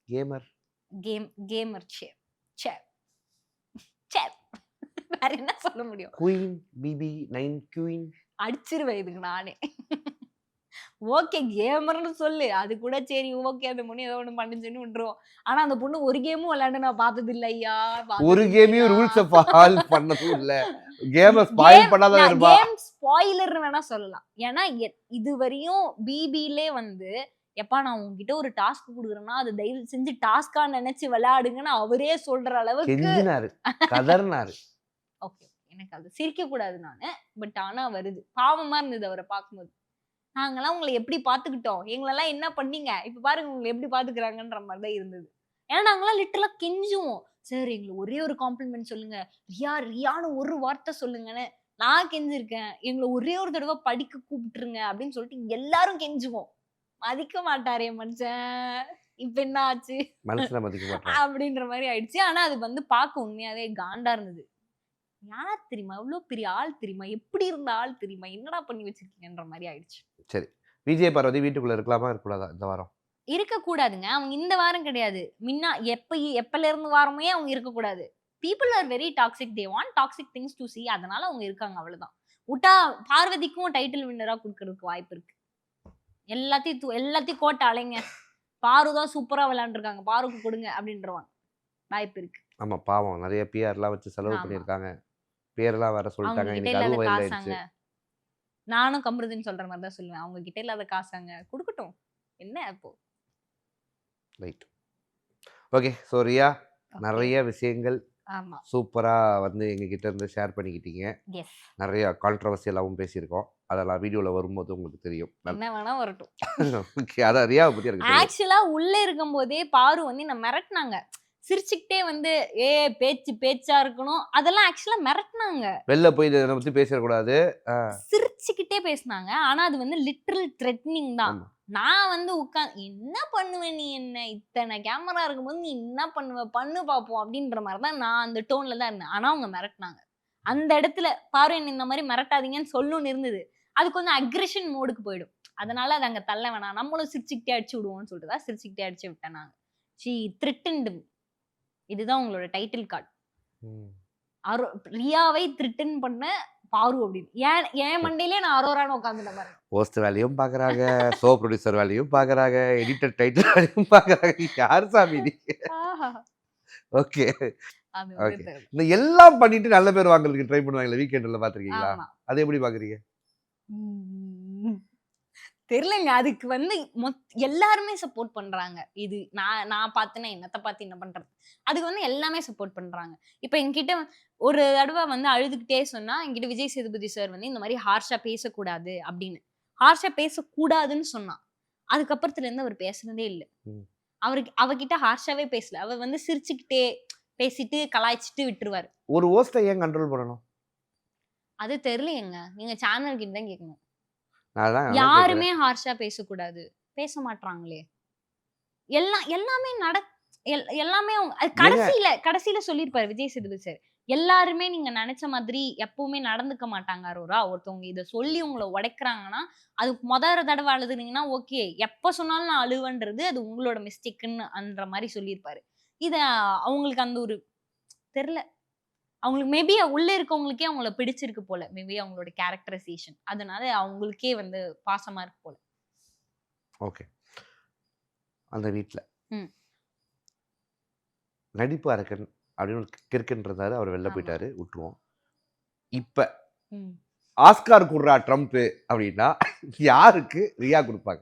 கேமர். கேமர் சே சே சே வேற என்ன சொல்ல முடியும்? Queen BB9 queen. அடிச்சிருவேன் இதுக்கு நானே. ஓகே கேமர்ன்னு சொல்லு. அது கூட சரி ஓகே அந்த பொண்ணு ஏதோ ஒண்ணு பண்ணுச்சுன்னு விட்டுருவோம். ஆனா அந்த பொண்ணு ஒரு கேமும் விளையாண்டு நான் பார்த்தது இல்ல ஐயா. ஒரு கேமையும் ரூல்ஸ ஃபாலோ பண்ணதும் இல்ல. கேம ஸ்பாயில் பண்ணாத இருப்பா. கேம் ஸ்பாயிலர்னு வேணா சொல்லலாம். ஏன்னா இதுவரையும் பிபிலே வந்து எப்பா நான் உங்ககிட்ட ஒரு டாஸ்க் குடுக்குறேன்னா, அது தயவு செஞ்சு டாஸ்க்கா நெனச்சு விளையாடுங்கன்னு அவரே சொல்ற அளவுக்கு கெஞ்சினாரு. கதர்னாரு. ஓகே. எனக்கு அது சிரிக்க கூடாது நானு. பட் ஆனா வருது. பாவமா இருந்தது அவர பார்க்கும்போது. நாங்கலாம் உங்கள எப்படி பார்த்துக்கிட்டோம்? எங்களலாம் என்ன பண்ணீங்க? இப்ப பாருங்க உங்கள எப்படி பார்த்துக்கிறாங்கன்ற மாரி தான் இருந்தது. ஏன்னா நாங்கலாம் லிட்டரலா கெஞ்சுவோம். சார் எங்களுக்கு ஒரே ஒரு காம்ப்ளிமெண்ட் சொல்லுங்க. ரியான்னு ஒரு வார்த்தை சொல்லுங்கன்னு. நான் கெஞ்சிருக்கேன். எங்கள ஒரே ஒரு தடவ படிக்க கூப்பிட்டுருங்க அப்படின்னு சொல்லிட்டு எல்லாரும் கெஞ்சுவோம். மதிக்க மாட்டாரே மனுஷன். இப்ப என்ன ஆச்சு? மனுஷன மதிக்க மாட்டாரு. அப்படின்ற மாரி ஆயிடுச்சு. ஆனா அது வந்து பார்க்க உண்மையாவே காண்டா இருந்தது. யார் தெரியுமா? எவ்ளோ பெரிய ஆள் தெரியுமா? எப்படி இருந்த ஆள் தெரியுமா? என்னடா பண்ணி வச்சிருக்கீங்கன்ற மாரி ஆயிடுச்சு. சரி. விஜய் பார்வதி வீட்டுக்குள்ள இருக்கலாமா? இருக்கக்கூடாதா இந்த வாரம்? இருக்கக்கூடாதுங்க. அவங்க இந்த வாரம் கிடையாது. எப்பலேருந்து வாரமே அவங்க இருக்கக்கூடாது. People are very toxic. They want toxic things to see. அதனால அவங்க இருக்காங்க அவ்வளவுதான். உட்டா பார்வதிக்கும் டைட்டில் வின்னரா குடுக்கறதுக்கு வாய்ப்பு இருக்கு. எல்லாத்தையும் கோட்ட அலைங்க. பாரு தான் சூப்பரா விளையாண்டுருக்காங்க. பாருக்கு கொடுங்க அப்படின்றவாங்க. வாய்ப்பு இருக்கு. ஆமா பாவம். நெறைய பிஆர்லாம் வச்சு செலவு ஆமா. பண்ணியிருக்காங்க. பேரெல்லாம் வேற அவங்க சொல்லிட்டாங்க. கிட்ட இன்னைக்கு இல்லாத அதுவும் வைரல் காசாங்க. ஆயிடுச்சு. நானும் கமருதீன் சொல்ற மாரி தான் சொல்லுவேன். அவங்க கிட்ட இல்லாத காசாங்க. குடுக்கட்டும். என்ன இப்போ? Right. Okay. So Riya okay. நெறைய விஷயங்கள் ஆமா. சூப்பரா வந்து எங்ககிட்ட இருந்து ஷேர் பண்ணிக்கிட்டீங்க. எஸ். நெறைய கான்ட்ரோவர்சியலாவும் பேசியிருக்கோம். அதெல்லாம் வீடியோல வரும்போது உங்களுக்கு தெரியும். என்ன வேணா வரட்டும். ஓகே. அதான் ரியாவ பத்தி எனக்கு தெரியும். ஆக்சுவலா உள்ள இருக்கும்போதே பாரு வந்து என்ன மிரட்டுனாங்க. சிரிச்சுக்கிட்டே வந்து பேச்சா இருக்கணும். அதெல்லாம் ஆக்சுவலா மிரட்டுனாங்க. வெளில போய் இத பத்தி பேசிறக்கூடாது. சிரிச்சுக்கிட்டே பேசுனாங்க. ஆனா அது வந்து லிட்டரல் த்ரெட்னிங் தான். ஆமா. நான் வந்து என்ன பண்ணுவ நீ என்ன? இத்தன கேமரா இருக்கும்போது நீ என்ன பண்ணுவ? பண்ணு பாப்போம் அப்டின்ற மாரி தான் நான் அந்த டோன்ல தான் இருந்தேன். ஆனா அவங்க மிரட்டுனாங்க. அந்த இடத்துல பாரு என்ன இந்த மாரி மிரட்டாதீங்கன்னு சொல்லணும்னு இருந்தது. அது கொஞ்சம் அக்ரஷன் மோடுக்கு போயிடும். அதனால அத அங்க தள்ள வேணாம். நம்மளும் சிரிச்சுக்கிட்டே அடிச்சு விடுவோம்னு சொல்லிட்டு தான் சிரிச்சுக்கிட்டே அடிச்சு விட்டேன் நானு. She threatened me. இதுதான் உங்களோட டைட்டில் கார்ட். ம். ரியாவை த்ரெட்டன் பண்ண பாரு அப்படின்னு. என் மண்டையிலே நான் அரோரான்னு உட்காந்துட்டேன் பாருங்க. ஹோஸ்ட் வேலையும் பார்க்குறாங்க. ஷோ ப்ரொடியூசர் வேலையும் பார்க்குறாங்க. எடிட்டர் டைட்டில் வேலையும் பார்க்குறாங்க. யார் சாமி நீ? ஆஹா. ஓகே. அது வந்து ஓகே. இந்த எல்லாம் பண்ணிட்டு நல்ல பேர் வாங்குறதுக்கு ட்ரை பண்ணுவாங்கல்ல வீக்கெண்ட்ல பார்த்துருக்கீங்களா? ஆமா. அது எப்படி பார்க்குறீங்க? ம். தெரியலங்க. அதுக்கு வந்து எல்லாருமே சப்போர்ட் பண்றாங்க. இது நான் பார்த்தேன்னா என்னத்த பார்த்து என்ன பண்றது? அதுக்கு வந்து எல்லாமே சப்போர்ட் பண்றாங்க. இப்ப என்கிட்ட ஒரு தடவ வந்து அழுதுகிட்டே சொன்னா, என்கிட்ட விஜய் சேதுபதி சார் வந்து இந்த மாரி ஹார்ஷா பேசக்கூடாது அப்படின்னு. ஹார்ஷா பேசக்கூடாதுன்னு சொன்னா. அதுக்கப்புறத்துல இருந்து அவர் பேசுனதே இல்ல. ம். அவகிட்ட ஹார்ஷாவே பேசல. அவ வந்து சிரிச்சுக்கிட்டே பேசிட்டு கலாய்ச்சுட்டு விட்டுருவாரு. ஒரு ஹோஸ்ட்ட ஏன் கண்ட்ரோல் பண்ணணும்? அது தெரியலையேங்க. நீங்க சேனல் கிட்ட தான் கேட்கணும். அதான் கேட்கிறேன். யாருமே ஹார்ஷா பேசக்கூடாது. பேச மாட்றாங்களே! எல்லாமே எல்லாமே அது ஏங்க கடைசில சொல்லியிருப்பாரு விஜய் சேதுபதி சார். எல்லாருமே நீங்க நெனச்ச மாதிரி எப்பவுமே நடந்துக்க மாட்டாங்க அரோரா. ஒருத்தவங்க இத சொல்லி உங்கள உடைக்கிறாங்கன்னா, அது தடவ அழுதுனீங்கன்னா ஓகே. எப்ப சொன்னாலும் நான் அழுவேன்றது அது உங்களோட மிஸ்டேக்குன்னு அன்ற மாரி சொல்லியிருப்பாரு. இத அவங்களுக்கு அந்த ஒரு தெர்ல. அவங்களுக்கு மேபி உள்ள இருக்கவங்களுக்கே அவங்கள பிடிச்சிருக்கு போல. மேபி அவங்களோட கேரக்டரைசேஷன். அதனால அவங்களுக்கே வந்து பாசமா இருக்கு போல. ஓகே. அந்த வீட்ல ம். நடிப்பு அரக்கன் அப்படின்னு ஒரு கிறுக்குன்னு இருந்தாரு. அவர் வெளில ஆமா. போயிட்டாரு. விட்டுருவோம். இப்ப ம். ஆஸ்கார் குடுறா ட்ரம்ப் அப்படின்னா யாருக்கு ரியா கொடுப்பாங்க?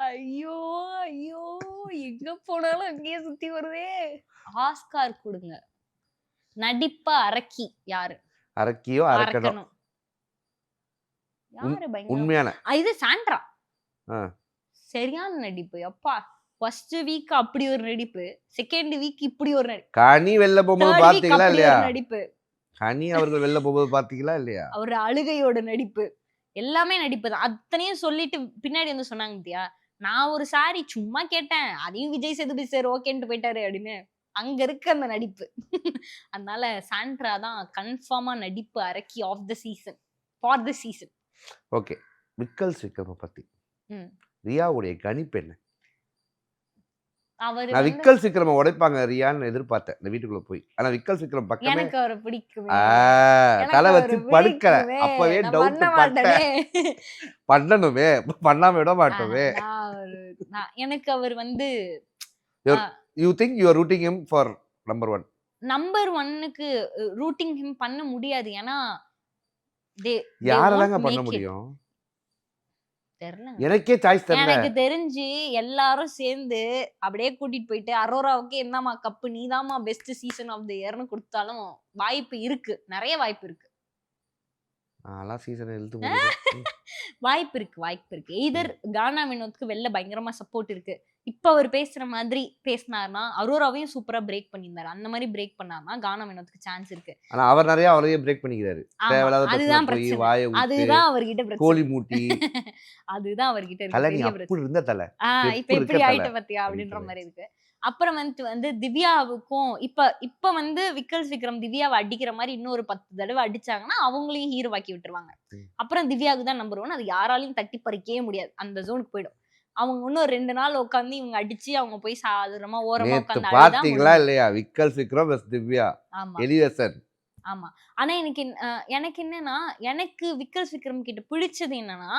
ஐயோ! ஐயோ! எங்க போனாலும் அங்கேயே சுத்தி வருதே! ஆஸ்கார் குடுங்க. நடிப்ப அரக்கி யாரு? அரக்கியோ அரக்கனோ? அரக்கணும். யாரு பயங்கரம்? உண்மையான இது சாண்ட்ரா. ஆ. சரியான நடிப்பு. அப்பா! ஃபர்ஸ்ட் வீக் அப்படி ஒரு நடிப்பு. செகண்ட் வீக் இப்படி ஒரு நடிப்பு. கனி வெளில போகும்போது தேர்ட் வீக் பாத்தீங்களா அப்படி இல்லையா? ஒரு நடிப்பு. கனி அவர்கள் வெளில போகும்போது பாத்தீங்களா இல்லையா? அவர் அழுகையோட நடிப்பு. எல்லாமே நடிப்பு தான். அத்தனையும் சொல்லிட்டு பின்னாடி வந்து சொன்னாங்க பாத்தியா? நான் ஒரு சாரி சும்மா கேட்டேன். அதையும் விஜய் சேதுபதி சார் ஓகேன்ட்டு போயிட்டாரு அப்படின்னு. அங்க இருக்கு அந்த நடிப்பு. அதனால சாண்ட்ரா தான் கன்ஃபார்மா நடிப்பு அரக்கி of the season. For the season. Okay. விக்கல் சிக்கம பத்தி ம். ரியாவுடைய கணிப்பு என்ன? அவரு நான் வந்து விக்கல் சிக்கிரம உடைப்பாங்க ரியான்னு எதிர்பார்த்தேன் இந்த வீட்டுக்குள்ள போய். ஆனா விக்கல் சிக்கிரம் பக்கமே எனக்கு அவர பிடிக்குமே. எனக்கு தலை அவர வச்சு படுக்கல. பிடிக்குமே. அப்பவே நான் டவுட் பண்ண பட்டேன். மாட்டேனே. பண்ணணுமே பண்ணாம விட மாட்டோமே. எனக்கு அவர் வந்து you think you are routing him for number 1? Number 1க்கு ரூட்டிங் ஹிம் பண்ண முடியாது. ஏன்னா they யாரெல்லாங்க won't பண்ண make it. முடியும்? தெரியலங்க. எனக்கே சாய்ஸ் தெரியல. எனக்கு தெரிஞ்சு எல்லாரும் சேர்ந்து அப்படியே கூட்டிட்டு போயிட்டு அரோராவுக்கு என்னம்மா கப்பு நீதாம்மா பெஸ்ட் சீசன் ஆஃப் தி இயர்னு கொடுத்தாலும் வாய்ப்பு இருக்கு. நிறைய வாய்ப்பு இருக்கு. நான்லாம் சீசனை இழுத்து முடியும். வாய்ப்பு இருக்கு. எய்தர் கானா வினோத்க்கு வெளில பயங்கரமா சப்போர்ட் இருக்கு. இப்ப அவர் பேசுற மாதிரி பேசினார்னா அரோராவையும் சூப்பரா பிரேக் பண்ணியிருந்தாரு. அந்த மாதிரி பிரேக் பண்ணார்னா கானா வினோத்க்கு சான்ஸ் இருக்கு. ஆனா அவர் நிறைய அவரையே பிரேக் பண்ணிக்கிறாரு. ஆமா, தேவையில்லாத பிரச்சனை அதுதான் போய் பிரச்சனை. வாயை விட்டு அதுதான் அவர்கிட்ட பிரச்சனை. கோழி மூட்டி அதுதான் அவர்கிட்ட இருக்க தலை நீ பெரிய அப்படி பிரச்சனை. இருந்த தலை இப்ப எப்படி ஆயிட்ட பத்தியா அப்படின்ற மாதிரி இருக்கு. அப்புறம் வந்து திவ்யாவுக்கும் இப்ப வந்து விக்கல் விக்ரம் திவ்யாவை அடிக்கிற மாதிரி இன்னொரு 10 தடவை அடிச்சாங்கன்னா அவங்களையும் ஹீரோவாக்கி விட்டுருவாங்க. அப்புறம் திவ்யாவுக்கு தான் நம்பர் 1. அது யாராலையும் தட்டி பறிக்கவே முடியாது. அந்த ஜோனுக்கு போயிடும். அவங்க இன்னும் 2 நாள் உட்காந்து இவங்க அடிச்சு அவங்க போய் சாதாரணமா ஓரமா நேத்து உட்காந்து பாத்தீங்களா இல்லையா? விக்கல் விக்ரம் வெஸ் திவ்யா ஆமா எலிவேசன். ஆமா. ஆனா எனக்கு என்னன்னா எனக்கு விக்கல் விக்ரம் கிட்ட பிடிச்சது என்னன்னா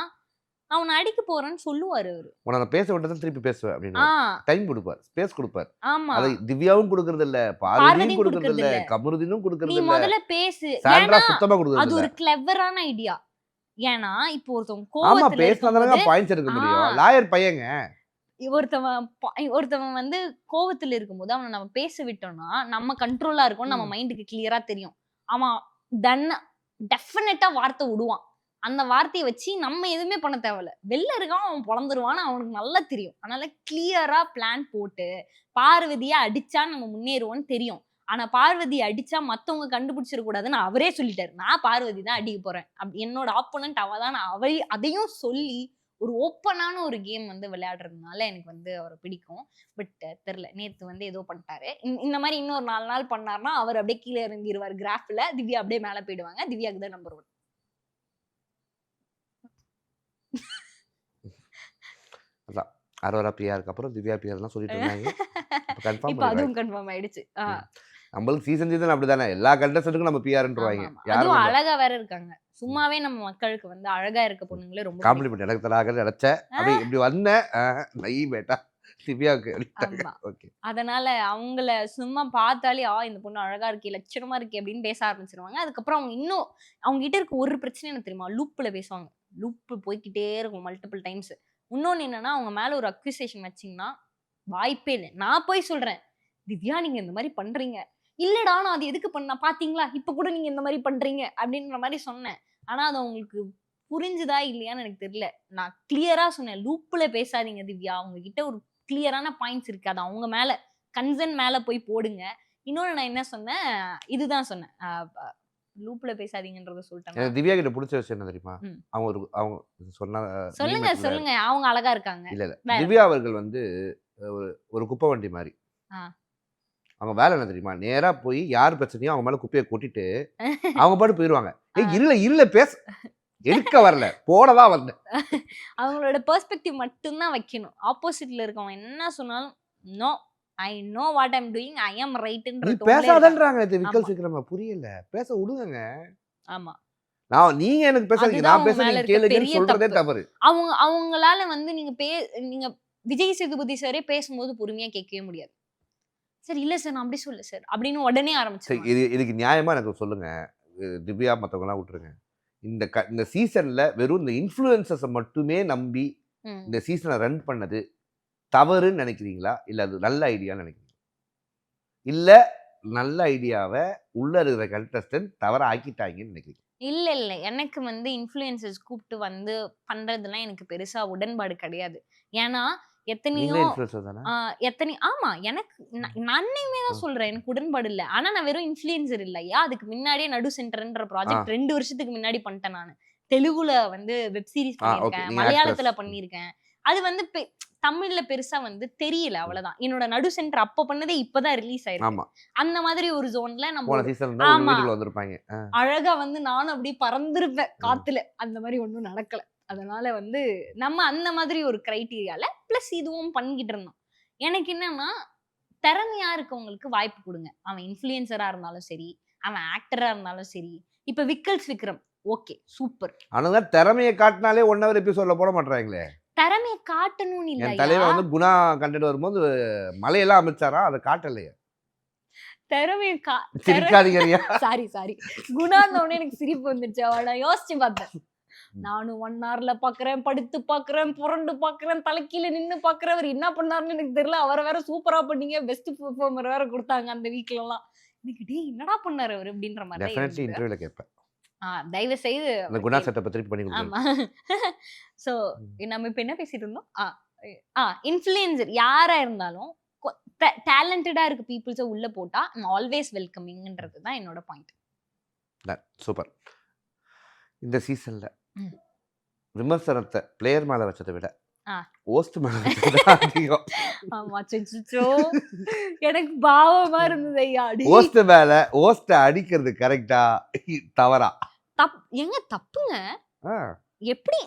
அவனை அடிக்க போறேன்னு சொல்லுவாரு அவரு. உன்னை பேச விட்டதை திருப்பி பேசுவேன் அப்படின்னு டைம் கொடுப்பார், ஸ்பேஸ் கொடுப்பார். ஆமா. அதை திவ்யாவும் கொடுக்கறது இல்ல, பார்வதியும் கொடுக்கறது இல்ல, கமருதீனும் நீ கொடுக்கறது இல்ல, முதல்ல பேசு. சாண்ட்ரா ஏன்னா சுத்தமா அது கொடுக்கறது ஒரு இல்ல. கிளெவரான ஐடியா. ஏன்னா இப்போ ஒருத்தவங்க ஆமா, கோவத்துல பேசினாதானங்க இருக்கும்போது பாயிண்ட்ஸ் எடுக்க முடியும். லாயர் பையங்க. ஒருத்தவன் வந்து கோவத்துல இருக்கும்போது அவனை நம்ம பேச விட்டோம்னா நம்ம கண்ட்ரோலா இருக்கும். நம்ம மைண்டுக்கு கிளியரா தெரியும். அவன் டெஃபினட்டா வார்த்தை விடுவான். அந்த வார்த்தையை வச்சு நம்ம எதுவுமே பண்ண தேவையில்ல. வெளில இருக்கான் அவன் பொழந்துருவான்னு அவனுக்கு நல்லா தெரியும். அதனால கிளியரா பிளான் போட்டு பார்வதியை அடிச்சா நம்ம முன்னேறுவோம்னு தெரியும். ஆனா பார்வதியை அடிச்சா மத்தவங்க கண்டுபிடிச்சிட கூடாதுன்னு அவரே சொல்லிட்டாரு. நான் பார்வதி தான் அடிக்க போறேன். என்னோட ஆப்போனன்ட் அவ தான். அதையும் சொல்லி ஒரு ஓப்பனான ஒரு கேம் வந்து விளையாடுறதுனால எனக்கு வந்து அவரை பிடிக்கும். பட் தெரியல, நேத்து வந்து ஏதோ பண்ணிட்டாரு. இந்த மாதிரி இன்னொரு 4 நாள் பண்ணாருன்னா அவர் அப்படியே கீழே இறங்கிடுவார் கிராஃப்ல. திவ்யா அப்படியே மேல போயிடுவாங்க. திவ்யாக்கு தான் நம்பர் 1. அதான் அரோரா பிஆருக்கு அப்புறம் திவ்யா பிஆர்லாம் சொல்லிட்டு இருந்தாங்க. இப்ப அதுவும் கன்ஃபார்ம் ஆயிடுச்சு. நம்மளுக்கு சீசன் அப்படிதானே, எல்லா கண்டஸ்டன்ட்டுக்கும் நம்ம பிஆர்ன்றுவாங்க. அதுவும் அழகா வேற இருக்காங்க. சும்மாவே நம்ம மக்களுக்கு வந்து அழகா இருக்க பொண்ணுங்களே ரொம்ப காம்ப்ளிமெண்ட் எனக்கு தராக நினைச்சேன். அப்படி இப்படி வந்தேன் நை பேட்டா திவ்யாவுக்கு. ஓகே. அதனால அவங்கள சும்மா பார்த்தாலே இந்த பொண்ணு அழகா இருக்கே, லட்சணமா இருக்கே அப்படின்னு பேச ஆரம்பிச்சிருவாங்க. அதுக்கப்புறம் அவங்க இன்னும் அவங்க கிட்ட இருக்க ஒரு பிரச்சனை என்ன தெரியுமா? லூப்ல பேசுவாங்க. லூப் போய்கிட்டே இருக்கும் மல்டிபிள் டைம்ஸ். இன்னொன்னு என்னன்னா அவங்க மேல ஒரு அக்யூசேஷன் வச்சீங்கன்னா வாய்ப்பே இல்லை. நான் போய் சொல்றேன், திவ்யா நீங்க இந்த மாதிரி பண்றீங்க. இல்லடா நான் அது எதுக்கு பண்ண பாத்தீங்களா, இப்ப கூட நீங்க இந்த மாதிரி பண்றீங்க அப்படின்ற மாதிரி சொன்னேன். ஆனா அது அவங்களுக்கு புரிஞ்சுதா இல்லையான்னு எனக்கு தெரியல. நான் கிளியரா சொன்னேன், லூப்ல பேசாதீங்க திவ்யா. அவங்க கிட்ட ஒரு கிளியரான பாயிண்ட்ஸ் இருக்கு. அது அவங்க மேல கன்சர்ன் மேல போய் போடுங்க. இன்னொன்னு நான் என்ன சொன்னேன், இதுதான் சொன்னேன். லூப்ல பேசாதீங்கன்றத சொல்லிட்டேன். திவ்யா கிட்ட பிடிச்ச விஷயம் என்ன தெரியுமா? அவங்க சொன்ன சொல்லுங்க. அவங்க அழகா இருக்காங்க. இல்ல திவ்யா அவர்கள் வந்து ஒரு குப்பை வண்டி மாதிரி. அவங்க வேலை என்ன தெரியுமா? நேரா போய் யார் பிரச்சனையோ அவங்க மேல குப்பையை கொட்டிட்டு அவங்க பாட்டு போயிருவாங்க. இல்ல பேச எடுக்க வரல, போடதான் வந்தேன். அவங்களோட பெர்ஸ்பெக்டிவ் மட்டும்தான் வைக்கணும். ஆப்போசிட்ல இருக்கவங்க என்ன சொன்னாலும் no, I know what I am doing, I am ரைட்ன்ற டோன்ல பேசாதன்றாங்க. இது விக்கல் சீக்கிரமா புரியல. பேச விடுங்க. ஆமா. நீங்க எனக்கு பேசாதீங்க, நான் பேசுறேன் கேளுங்கன்னு சொல்றதே தவறு. அவங்களால வந்து நீங்க விஜய் சேதுபதி சாரே பேசும்போது பொறுமையா கேட்கவே முடியாது. சார் இல்ல சார் நான் அப்படி சொல்ல சார் அப்படின்னு உடனே சரி ஆரம்பிச்சிருவாங்க. இதுக்கு நியாயமா எனக்கு சொல்லுங்க. திவ்யா மற்றவங்கலாம் விட்டுருங்க. இந்த சீசன்ல வெறும் இந்த இன்ஃப்ளூயன்சஸை மட்டுமே நம்பி ம். இந்த சீசனை ரன் பண்ணது தவறுன்னு நினைக்கிறீங்களா? இல்லை அது நல்ல ஐடியான்னு நினைக்கிறீங்களா? இல்லை நல்ல ஐடியாவை உள்ள இருக்கிற கண்டஸ்டன்ட் தவற ஆக்கிட்டாங்கன்னு நினைக்கிறீங்க? இல்ல இல்ல. எனக்கு வந்து இன்ஃப்ளூயன்சர்ஸ் கூப்பிட்டு வந்து பண்றதுலாம் எனக்கு பெருசா உடன்பாடு கிடையாது. ஏன்னா எத்தனையோ நீங்களே இன்ஃப்ளூயன்சர் தானே? ஆமா. எனக்கு நானுமே ஆ. தான் சொல்றேன். எனக்கு உடன்பாடு இல்ல. ஆனா நான் வெறும் இன்ஃப்ளூயன்சர் இல்லையா? அதுக்கு முன்னாடியே நடு சென்டர்ன்ற ப்ராஜெக்ட் 2 வருஷத்துக்கு முன்னாடி பண்ணிட்டேன் நானு. தெலுங்குல வந்து வெப் சீரிஸ் ஓகே. பண்ணியிருக்கேன். நீங்க மலையாளத்துல ஆக்ட்ரஸ். பண்ணியிருக்கேன். அது வந்து தமிழ்ல பெருசா வந்து தெரியல அவ்வளவுதான். என்னோட நடு சென்டர் அப்ப பண்ணதே இப்பதான் ரிலீஸ் ஆயிருக்கு. ஆமா. அந்த மாதிரி ஒரு ஜோன்ல நம்ம போன ஒரு சீசன் தான் உங்க ஆமா. வீட்டுக்குள்ள வந்திருப்பாங்க. அழகா வந்து நானும் அப்படியே பறந்திருப்பேன் காத்துல. அந்த மாதிரி ஒண்ணும் நடக்கல. அதனால வந்து நம்ம அந்த மாதிரி ஒரு கிரைட்டீரியால பிளஸ் இதுவும் பண்ணிக்கிட்டு இருந்தோம். எனக்கு என்னன்னா, திறமையா இருக்கவங்களுக்கு வாய்ப்பு குடுங்க. அவன் இன்ஃப்ளூயன்சரா இருந்தாலும் சரி, அவன் ஆக்டரா இருந்தாலும் சரி. இப்ப விக்கல்ஸ் விக்ரம். Okay super. ஆனா திறமையை காட்டினாலே 1 ஹவர் எபிசோட்ல போட மாட்டாங்களே. திறமைய காட்டணும்னு என் இல்லையா? தலைவர் வந்து குணா கண்டென்ட் வரும்போது மலையெல்லாம் அமைச்சாரா, அதை காட்டலையே. திறமைய சிரிக்காதீங்கறியா? சாரி. குணான்ன உடனே எனக்கு சிரிப்பு வந்துருச்சு. நான் யோசிச்சு பார்த்தேன். நானும் 1 ஹவர்ல பாக்குறேன், படுத்து பாக்குறேன், புரண்டு பாக்குறேன், தலைக்கீழ நின்னு பாக்குறேன். அவர் என்ன பண்ணாருன்னு எனக்கு தெரியல. அவரை வேற சூப்பரா பண்ணீங்க. பெஸ்ட் பெர்ஃபார்மர் வேற குடுத்தாங்க அந்த வீக்லலாம். எனக்கு டேய் என்னடா பண்ணாரு அவரு அப்படின்ற மாதிரி தான் டெஃபினெட்லி இருந்தது. இன்டர்வியூல கேட்பேன். தயவு செய்து அந்த குணா செட்டப்பை திருப்பி பண்ணி கொடுங்க. ஆமா. சோ நம்ம இப்ப என்ன பேசிட்டு இருந்தோம்? இன்ஃப்ளூயன்சர் யாரா இருந்தாலும் டேலண்டடா இருக்க பீப்பிள்ஸ உள்ள போட்டா ஆல்வேஸ் வெல்கமிங்ன்றது தான் என்னோட பாயிண்ட். சூப்பர். இந்த சீசன்ல ம். விமர்சனத்தை பிளேயர் மேல வச்சதை விட ஆ. ஹோஸ்ட் மேல வச்சது தான் அதிகம். ஆமா அச்சச்சோ. எனக்கு பாவமா இருந்தது ஐயா. ஹோஸ்ட் மேல ஹோஸ்ட அடிக்கிறது கரெக்டா தவறா? ஏங்க தப்புங்க. ஆ. எப்படி?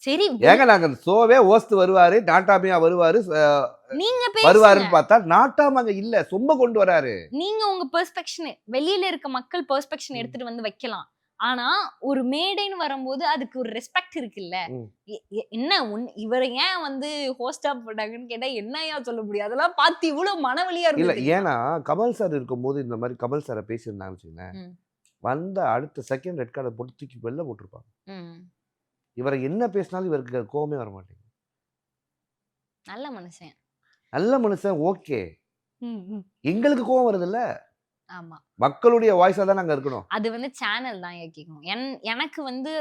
சரி ஏங்க நாங்க ஷோவே ஹோஸ்ட் வருவாரு, நாட்டாமையா வருவாரு, நீங்க வருவாருன்னு பேசுங்க. பார்த்தா நாட்டாமாங்க இல்ல, சொம்ப கொண்டு வராரு. நீங்க உங்க பெர்ஸ்பெக்ஷன் வெளியில இருக்க மக்கள் பெர்ஸ்பெக்ஷன் எடுத்துட்டு வந்து வைக்கலாம். ஆனா ஒரு மேடைன்னு வரும்போது அதுக்கு ஒரு ரெஸ்பெக்ட் இருக்குல்ல. ம். என்ன இவரை ஏன் வந்து ஹோஸ்டா போட்டாங்கன்னு கேட்டா என்னையா சொல்ல முடியும்? அதெல்லாம் பார்த்து இவ்வளவு மனவலியா இல்ல இருந்தது. ஏன்னா கமல் சார் இருக்கும்போது இந்த மாதிரி கமல் சாரை பேசியிருந்தாங்கன்னு வச்சுக்கோங்களேன், ம். வந்த அடுத்த செகண்ட் ரெட் கார்டை போட்டு தூக்கி வெளில போட்டிருப்பாங்க. ம். இவரை என்ன பேசினாலும் இவருக்கு கோவமே வர மாட்டேங்குது. நல்ல மனுஷன். நல்ல மனுஷன் ஓகே, ம், ம். எங்களுக்கு கோவம் வருது இல்ல, ஆமா. மக்களுடைய வாய்ஸா தான் நாங்க இருக்கணும். அது வந்து சேனல் தான் கேட்கணும். எனக்கு வந்து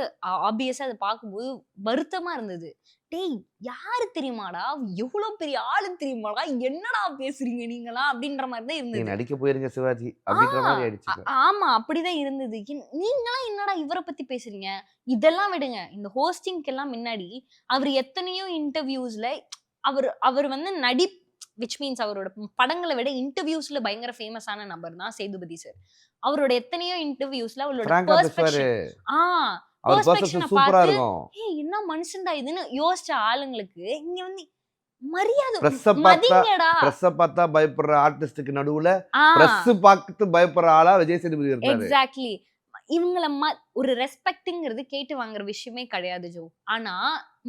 ஆப்வியஸா அத பார்க்கும்போது வருத்தமா இருந்தது. டேய் யாரு தெரியுமாடா? எவ்வளவு பெரிய ஆளு தெரியுமாடா? என்னடா பேசுறீங்க நீங்கலாம்? அப்படின்ற மாதிரி தான் நீ இருந்தது. நடிக்க போயிருங்க சிவாஜி அப்படின்ற மாதிரி ஆயிடுச்சு. ஆமா அப்படிதான் இருந்தது. நீங்கலாம் என்னடா இவரை பத்தி பேசுறீங்க? இதெல்லாம் விடுங்க. இந்த ஹோஸ்டிங்க்கெல்லாம் முன்னாடி அவர் எத்தனையோ இன்டர்வியூஸ்ல அவர் வந்து which means அவரோட படங்களை விட இன்டர்வியூஸ்ல பயங்கர ஃபேமஸான நபர் தான் சேதுபதி சார். அவரோட எத்தனையோ இன்டர்வியூஸ்ல அவரோட பிராங்கா பேசுவாரு. அவர் பெர்ஸ்பெக்ஷனை பர்செப்ஷன் சூப்பரா பார்த்து இருக்கும். என்ன மனுஷன்டா இதுன்னு யோசிச்ச ஆளுங்களுக்கு இங்க வந்து மரியாதை பிரஸ்ஸ பார்த்தா மதிங்கடா. பிரஸ்ஸ பார்த்தா பயப்படுற ஆர்டிஸ்டுக்கு நடுவுல ஆ பிரஸ் பார்த்து பயப்படுற ஆளா விஜய் சேதுபதி இருக்காரு. எக்ஸாக்ட்லி. இவங்கள ஒரு ரெஸ்பெக்ட்ங்கிறது கேட்டு வாங்குற விஷயமே கிடையாது ஜோ. ஆனா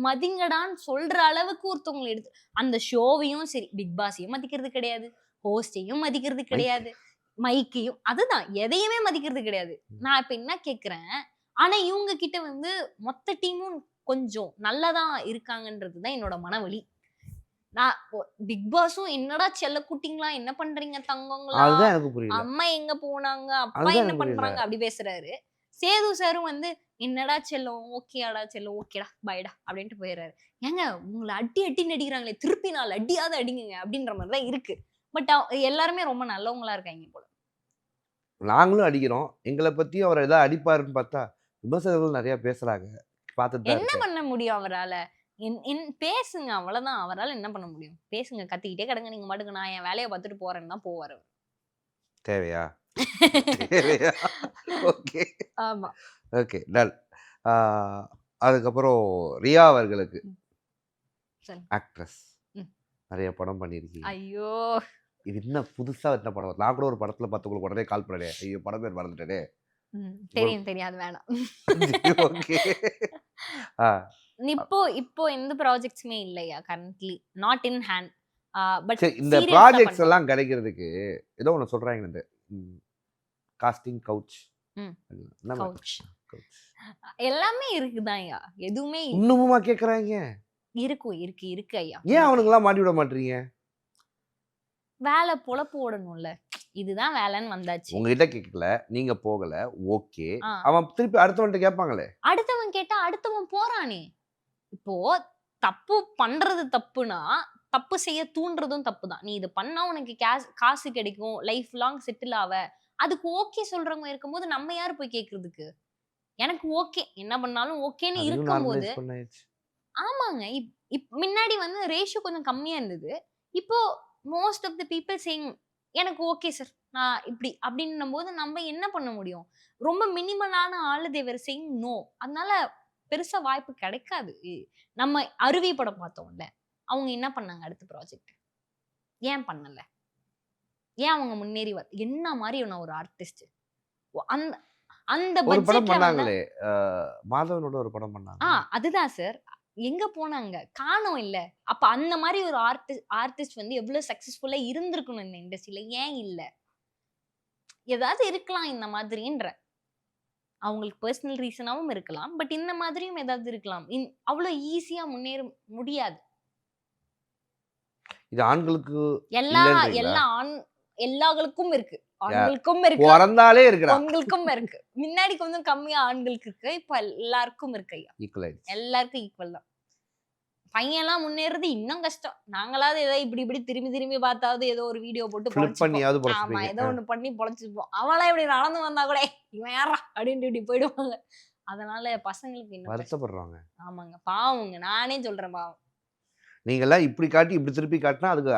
மதிங்கடான்னு சொல்ற அளவுக்கு ஒருத்தவங்களை எடுத்து அந்த ஷோவையும் சரி பிக் பாஸையும் மதிக்கிறது கிடையாது, ஹோஸ்டையும் மதிக்கிறது கிடையாது, மைக்கையும் அதுதான் எதையுமே மதிக்கிறது கிடையாது. நான் இப்ப என்ன கேக்குறேன், ஆனா இவங்க கிட்ட வந்து மொத்த டீமும் கொஞ்சம் நல்லதா இருக்காங்கன்றதுதான் என்னோட மனவலி. நான் பிக் பாஸும் என்னடா செல்ல குட்டிங்களா என்ன பண்றீங்க தங்கங்களா, அதுதான் எனக்கு புரியல. அம்மா எங்க போனாங்க, அப்பா அதுதான் என்ன எனக்கு பண்றாங்க புரியல. அப்படி பேசுறாரு. சேது சாரும் வந்து என்னடா செல்லம் ஓகேடா செல்லம் ஓகேடா பாய்டா அப்படின்ட்டு போயிடுறாரு. ஏங்க உங்களை அடின்னு அடிக்கிறாங்களே திருப்பி 4 அடியாவது அடிங்க அப்படின்ற மாதிரி தான் இருக்கு. பட் எல்லாருமே ரொம்ப நல்லவங்களா இருக்காங்க போல. நாங்களும் அடிக்கிறோம். எங்களை பத்தியும் அவர் ஏதாவது அடிப்பாருன்னு பார்த்தா விமர்சகர்கள் நிறைய பேசுறாங்க. பார்த்துட்டு தான் என்ன இருக்கேன். பண்ண முடியும் அவரால? பேசுங்க அவ்வளவுதான். அவரால என்ன பண்ண முடியும்? பேசுங்க கத்திக்கிட்டே கிடங்க நீங்க பாட்டுக்கு நான் என் வேலையை பார்த்துட்டு போறேன்னு தான் போவாரு. தேவையா? தேவையா? ஓகே. ஆமா. Okay done. அதுக்கப்புறம் ரியா அவர்களுக்கு சரி. ஆக்ட்ரஸ் நிறைய படம் பண்ணியிருக்கீங்க. ஐயோ இது என்ன புதுசா என்ன படம்? நான் கூட ஒரு படத்துல பார்த்து உங்களுக்கு உடனே கால் பண்ணேன். ஐயோ படம் பேர் மறந்துட்டேனே. தெரியும் தெரியாது வேணாம். ஓகே. இப்போ எந்த ப்ராஜெக்ட்ஸுமே இல்லையா currently not in hand. But சரி இந்த ப்ராஜெக்ட்ஸ் எல்லாம் கிடைக்கிறதுக்கு ஏதோ ஒன்று சொல்றாங்க இந்த காஸ்டிங் கவுச் ம். என்ன கவுச் எல்லாமே இருக்குதான் ஐயா. எதுவுமே இன்னுமுமா கேக்குறாங்க இருக்கு ஐயா. ஏன் அவனுங்கெல்லாம் மாட்டி விட மாட்டீங்க வேலை பொழப்பு ஓடணும்ல, இதுதான் வேலைன்னு வந்தாச்சு. உங்ககிட்ட கேட்கல நீங்க போகல ஓகே ஆ. அவன் திருப்பி அடுத்தவன்ட்ட கேட்பாங்களே அடுத்தவன் கேட்டா அடுத்தவன் போறானே. இப்போ தப்பு பண்றது தப்புனா தப்பு செய்ய தூண்டுறதும் தப்பு தான். நீ இது பண்ணா உனக்கு காசு கிடைக்கும், லைஃப் லாங் செட்டில் ஆவ, அதுக்கு ஓகே சொல்றவங்க இருக்கும்போது நம்ம யாரு போய் கேக்குறதுக்கு? எனக்கு ஓகே, என்ன பண்ணாலும் ஓகேன்னு அதையும் இருக்கும்போது நார்மலைஸ் பண்ணாச்சு ஆமாங்க. முன்னாடி வந்து ரேஷியோ கொஞ்சம் கம்மியா இருந்தது. இப்போ most of the people saying எனக்கு ஓகே சார். நான் இப்படி அப்படின்னும்போது நம்ம என்ன பண்ண முடியும்? ரொம்ப மினிமலான ஆளு தே வேர் சேயிங் நோ. அதனால பெருசா வாய்ப்பு கிடைக்காது. நம்ம அருவி படம் பார்த்தோம்ல. அவங்க என்ன பண்ணாங்க அடுத்த ப்ராஜெக்ட்? ஏன் பண்ணல? ஏன் அவங்க முன்னேறி என்ன மாரி ஒரு ஆர்டிஸ்ட். அந்த அந்த ஒரு படம் பட்ஜெட்ல வந்து பண்ணாங்களே மாதவனோட ஒரு படம் பண்ணாங்க அதுதான் சார். எங்க போனாங்க? காணோம் இல்ல. அப்ப அந்த மாரி ஒரு ஆர்டிஸ்ட் வந்து எவ்வளவு சக்சஸ்ஃபுல்லா இருந்திருக்கணும் இந்த இண்டஸ்ட்ரியில. ஏன் இல்ல? ஏதாவது இருக்கலாம் இந்த மாதிரின்ற. அவங்களுக்கு பெர்சனல் ரீசனாவும் இருக்கலாம். பட் இந்த மாதிரியும் ஏதாவது இருக்கலாம். அவ்வளவு ஈஸியா முன்னேற முடியாது. இது ஆண்களுக்கு எல்லா இல்லன்றீங்களா எல்லா எல்லாங்களுக்கும் இருக்கு. ஆண்களுக்கும் இருக்கு. பிறந்தாலே இருக்கிறா பெண்களுக்கும் இருக்கு. முன்னாடி கொஞ்சம் கம்மியா ஆண்களுக்கு இருக்கு. இப்ப எல்லாருக்கும் இருக்கு ஐயா. ஈக்குவல் எல்லாருக்கும் ஈக்குவல் தான். பையன்லாம் முன்னேறது இன்னும் கஷ்டம். நாங்களாவது ஏதோ இப்படி திரும்பி பார்த்தாவது ஏதோ ஒரு வீடியோ போட்டு ஃபிளிப் பண்ணியாவது ஆமா பொழைச்சிப்பீங்க ஏதோ ஒண்ணு பண்ணி பொழைச்சிப்போம். அவளாம் இப்படி நடந்து வந்தா கூட இவன் யாரா அப்படின்ட்டு இப்படி போயிடுவாங்க. அதனால பசங்களுக்கு இன்னும் கஷ்டம். வருத்தப்படுறாங்க ஆமாங்க பாவங்க. நானே சொல்றேன் பாவம். நீங்கெல்லாம் இப்படி காட்டி இப்படி திருப்பி காட்டினா அதுக்கு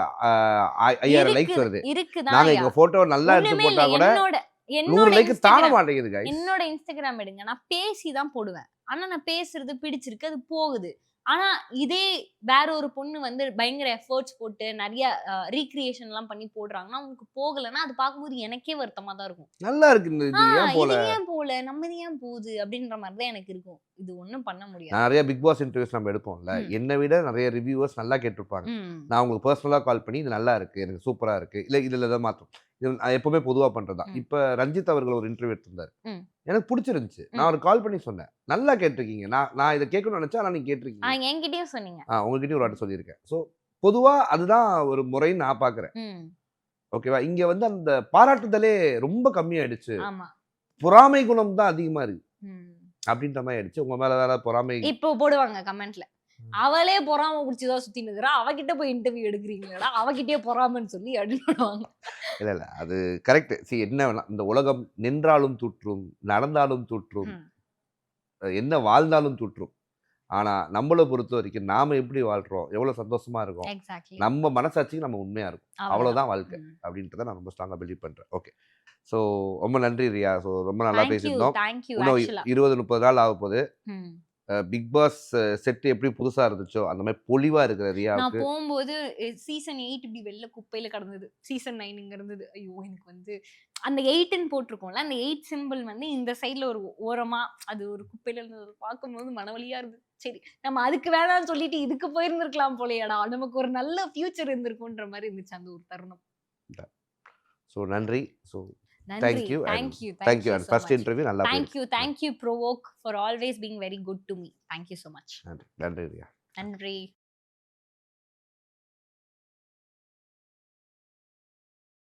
5000 லைக்ஸ் வருது இருக்குதான் நாங்க ஐயா. எங்க போட்டோ நல்லா எடுத்து ஒண்ணுமே இல்ல. போட்டா கூட என்னோட 100 என்னோட லைக் தாழ Instagram மாட்டேங்குது guys. என்னோட இன்ஸ்டாகிராம் எடுங்க. நான் பேசி தான் போடுவேன். ஆனா நான் பேசுறது பிடிச்சிருக்கு. அது போகுது. ஆனா இதே வேற ஒரு பொண்ணு வந்து பயங்கர எஃபோர்ட்ஸ் போட்டு நிறைய ரீக்ரியேஷன் எல்லாம் பண்ணி போடுறாங்கன்னா அவங்களுக்கு போகலன்னா அது பார்க்கும்போது எனக்கே வருத்தமா தான் இருக்கும். நல்லா இருக்கு இந்த இது ஏன் போல இது ஏன் போல நம்ம இது ஏன் போகுது அப்படின்ற மாதிரி தான் எனக்கு இருக்கும். இது ஒண்ணும் பண்ண முடியாது. நிறைய பிக் பாஸ் இன்டர்வியூஸ் நம்ம எடுப்போம்ல என்னை விட நிறைய ரிவ்யூவர்ஸ் நல்லா கேட்டிருப்பாங்க நான் உங்களுக்கு பர்சனலாக கால் பண்ணி இது நல்லா இருக்கு எனக்கு சூப்பரா இருக்கு இல்ல இதுல ஏதாவது மாற்றம் இது நான் எப்பவுமே பொதுவா பண்றதுதான் இப்ப ரஞ்சித் அவர்கள் ஒரு இன்டர்வியூ எடுத்திருந்தாரு எனக்கு பிடிச்சிருந்துச்சு நான் ஒரு கால் பண்ணி சொன்னேன் நல்லா கேட்டிருக்கீங்க நான் இதை கேட்கணும்னு நினைச்சா ஆனா நீங்க கேட்டிருக்கீங்க என்கிட்டயும் சொன்னீங்க. உங்ககிட்டயும் ஒரு வாட்டி சொல்லியிருக்கேன் ஸோ பொதுவா அதுதான் ஒரு முறைன்னு நான் பாக்குறேன் ஓகேவா இங்க வந்து அந்த பாராட்டுதலே ரொம்ப கம்மியாயிடுச்சு பொறாமை குணம் தான் அதிகமா இருக்கு அப்படின்ற மாதிரி ஆயிடுச்சு உங்க மேல வேற பொறாமை இப்போ போடுவாங்க கமெண்ட்ல அவளே பொறாம பிடிச்சதா சுத்தி நிக்கிறா அவகிட்ட போய் இன்டர்வியூ எடுக்கிறீங்களா அவகிட்டே பொறாமன்னு சொல்லி அப்படின்னு இல்ல அது கரெக்ட் சி என்ன வேணா இந்த உலகம் நின்றாலும் தூற்றும் நடந்தாலும் தூற்றும் என்ன வாழ்ந்தாலும் தூற்றும் ஆனா நம்மளை பொறுத்த வரைக்கும் நாம எப்படி வாழ்றோம் எவ்வளவு சந்தோஷமா இருக்கோம் நம்ம மனசாட்சிக்கு நம்ம உண்மையா இருக்கும் அவ்வளவுதான் வாழ்க்கை அப்படின்றத நான் ரொம்ப ஸ்ட்ராங்கா பிலீவ் பண்றேன் ஓகே ஸோ ரொம்ப நன்றி ரியா ஸோ ரொம்ப நல்லா பேசியிருந்தோம் இன்னும் 20-30 நாள் ஆக போகுது பிக் பாஸ் செட் எப்படி புதுசா இருந்துச்சோ அந்த மாதிரி பொலிவா இருக்கிற ரியாவுக்கு நான் போகும்போது சீசன் 8 இப்படி வெள்ள குப்பையில கடந்தது சீசன் 9 இங்க இருந்தது ஐயோ எனக்கு வந்து அந்த 8ன்னு போட்டிருக்கோம்ல அந்த 8 சிம்பிள் வந்து இந்த சைட்ல ஒரு ஓரமா அது ஒரு குப்பையில இருந்தது பார்க்கும்போது மனவலியா இருந்தது சரி நம்ம அதுக்கு வேணாம்னு சொல்லிட்டு இதுக்கு போயிருந்திருக்கலாம் போலையாடா நமக்கு ஒரு நல்ல ஃபியூச்சர் இருந்திருக்கும்ன்ற மாதிரி இருந்துச்சு அந்த ஒரு தருணம் ஸோ நன்றி so Thank you. Thank you. And first interview நல்லா Thank you Provoke for always being very good to me. Thank you so much. நன்றி நன்றி.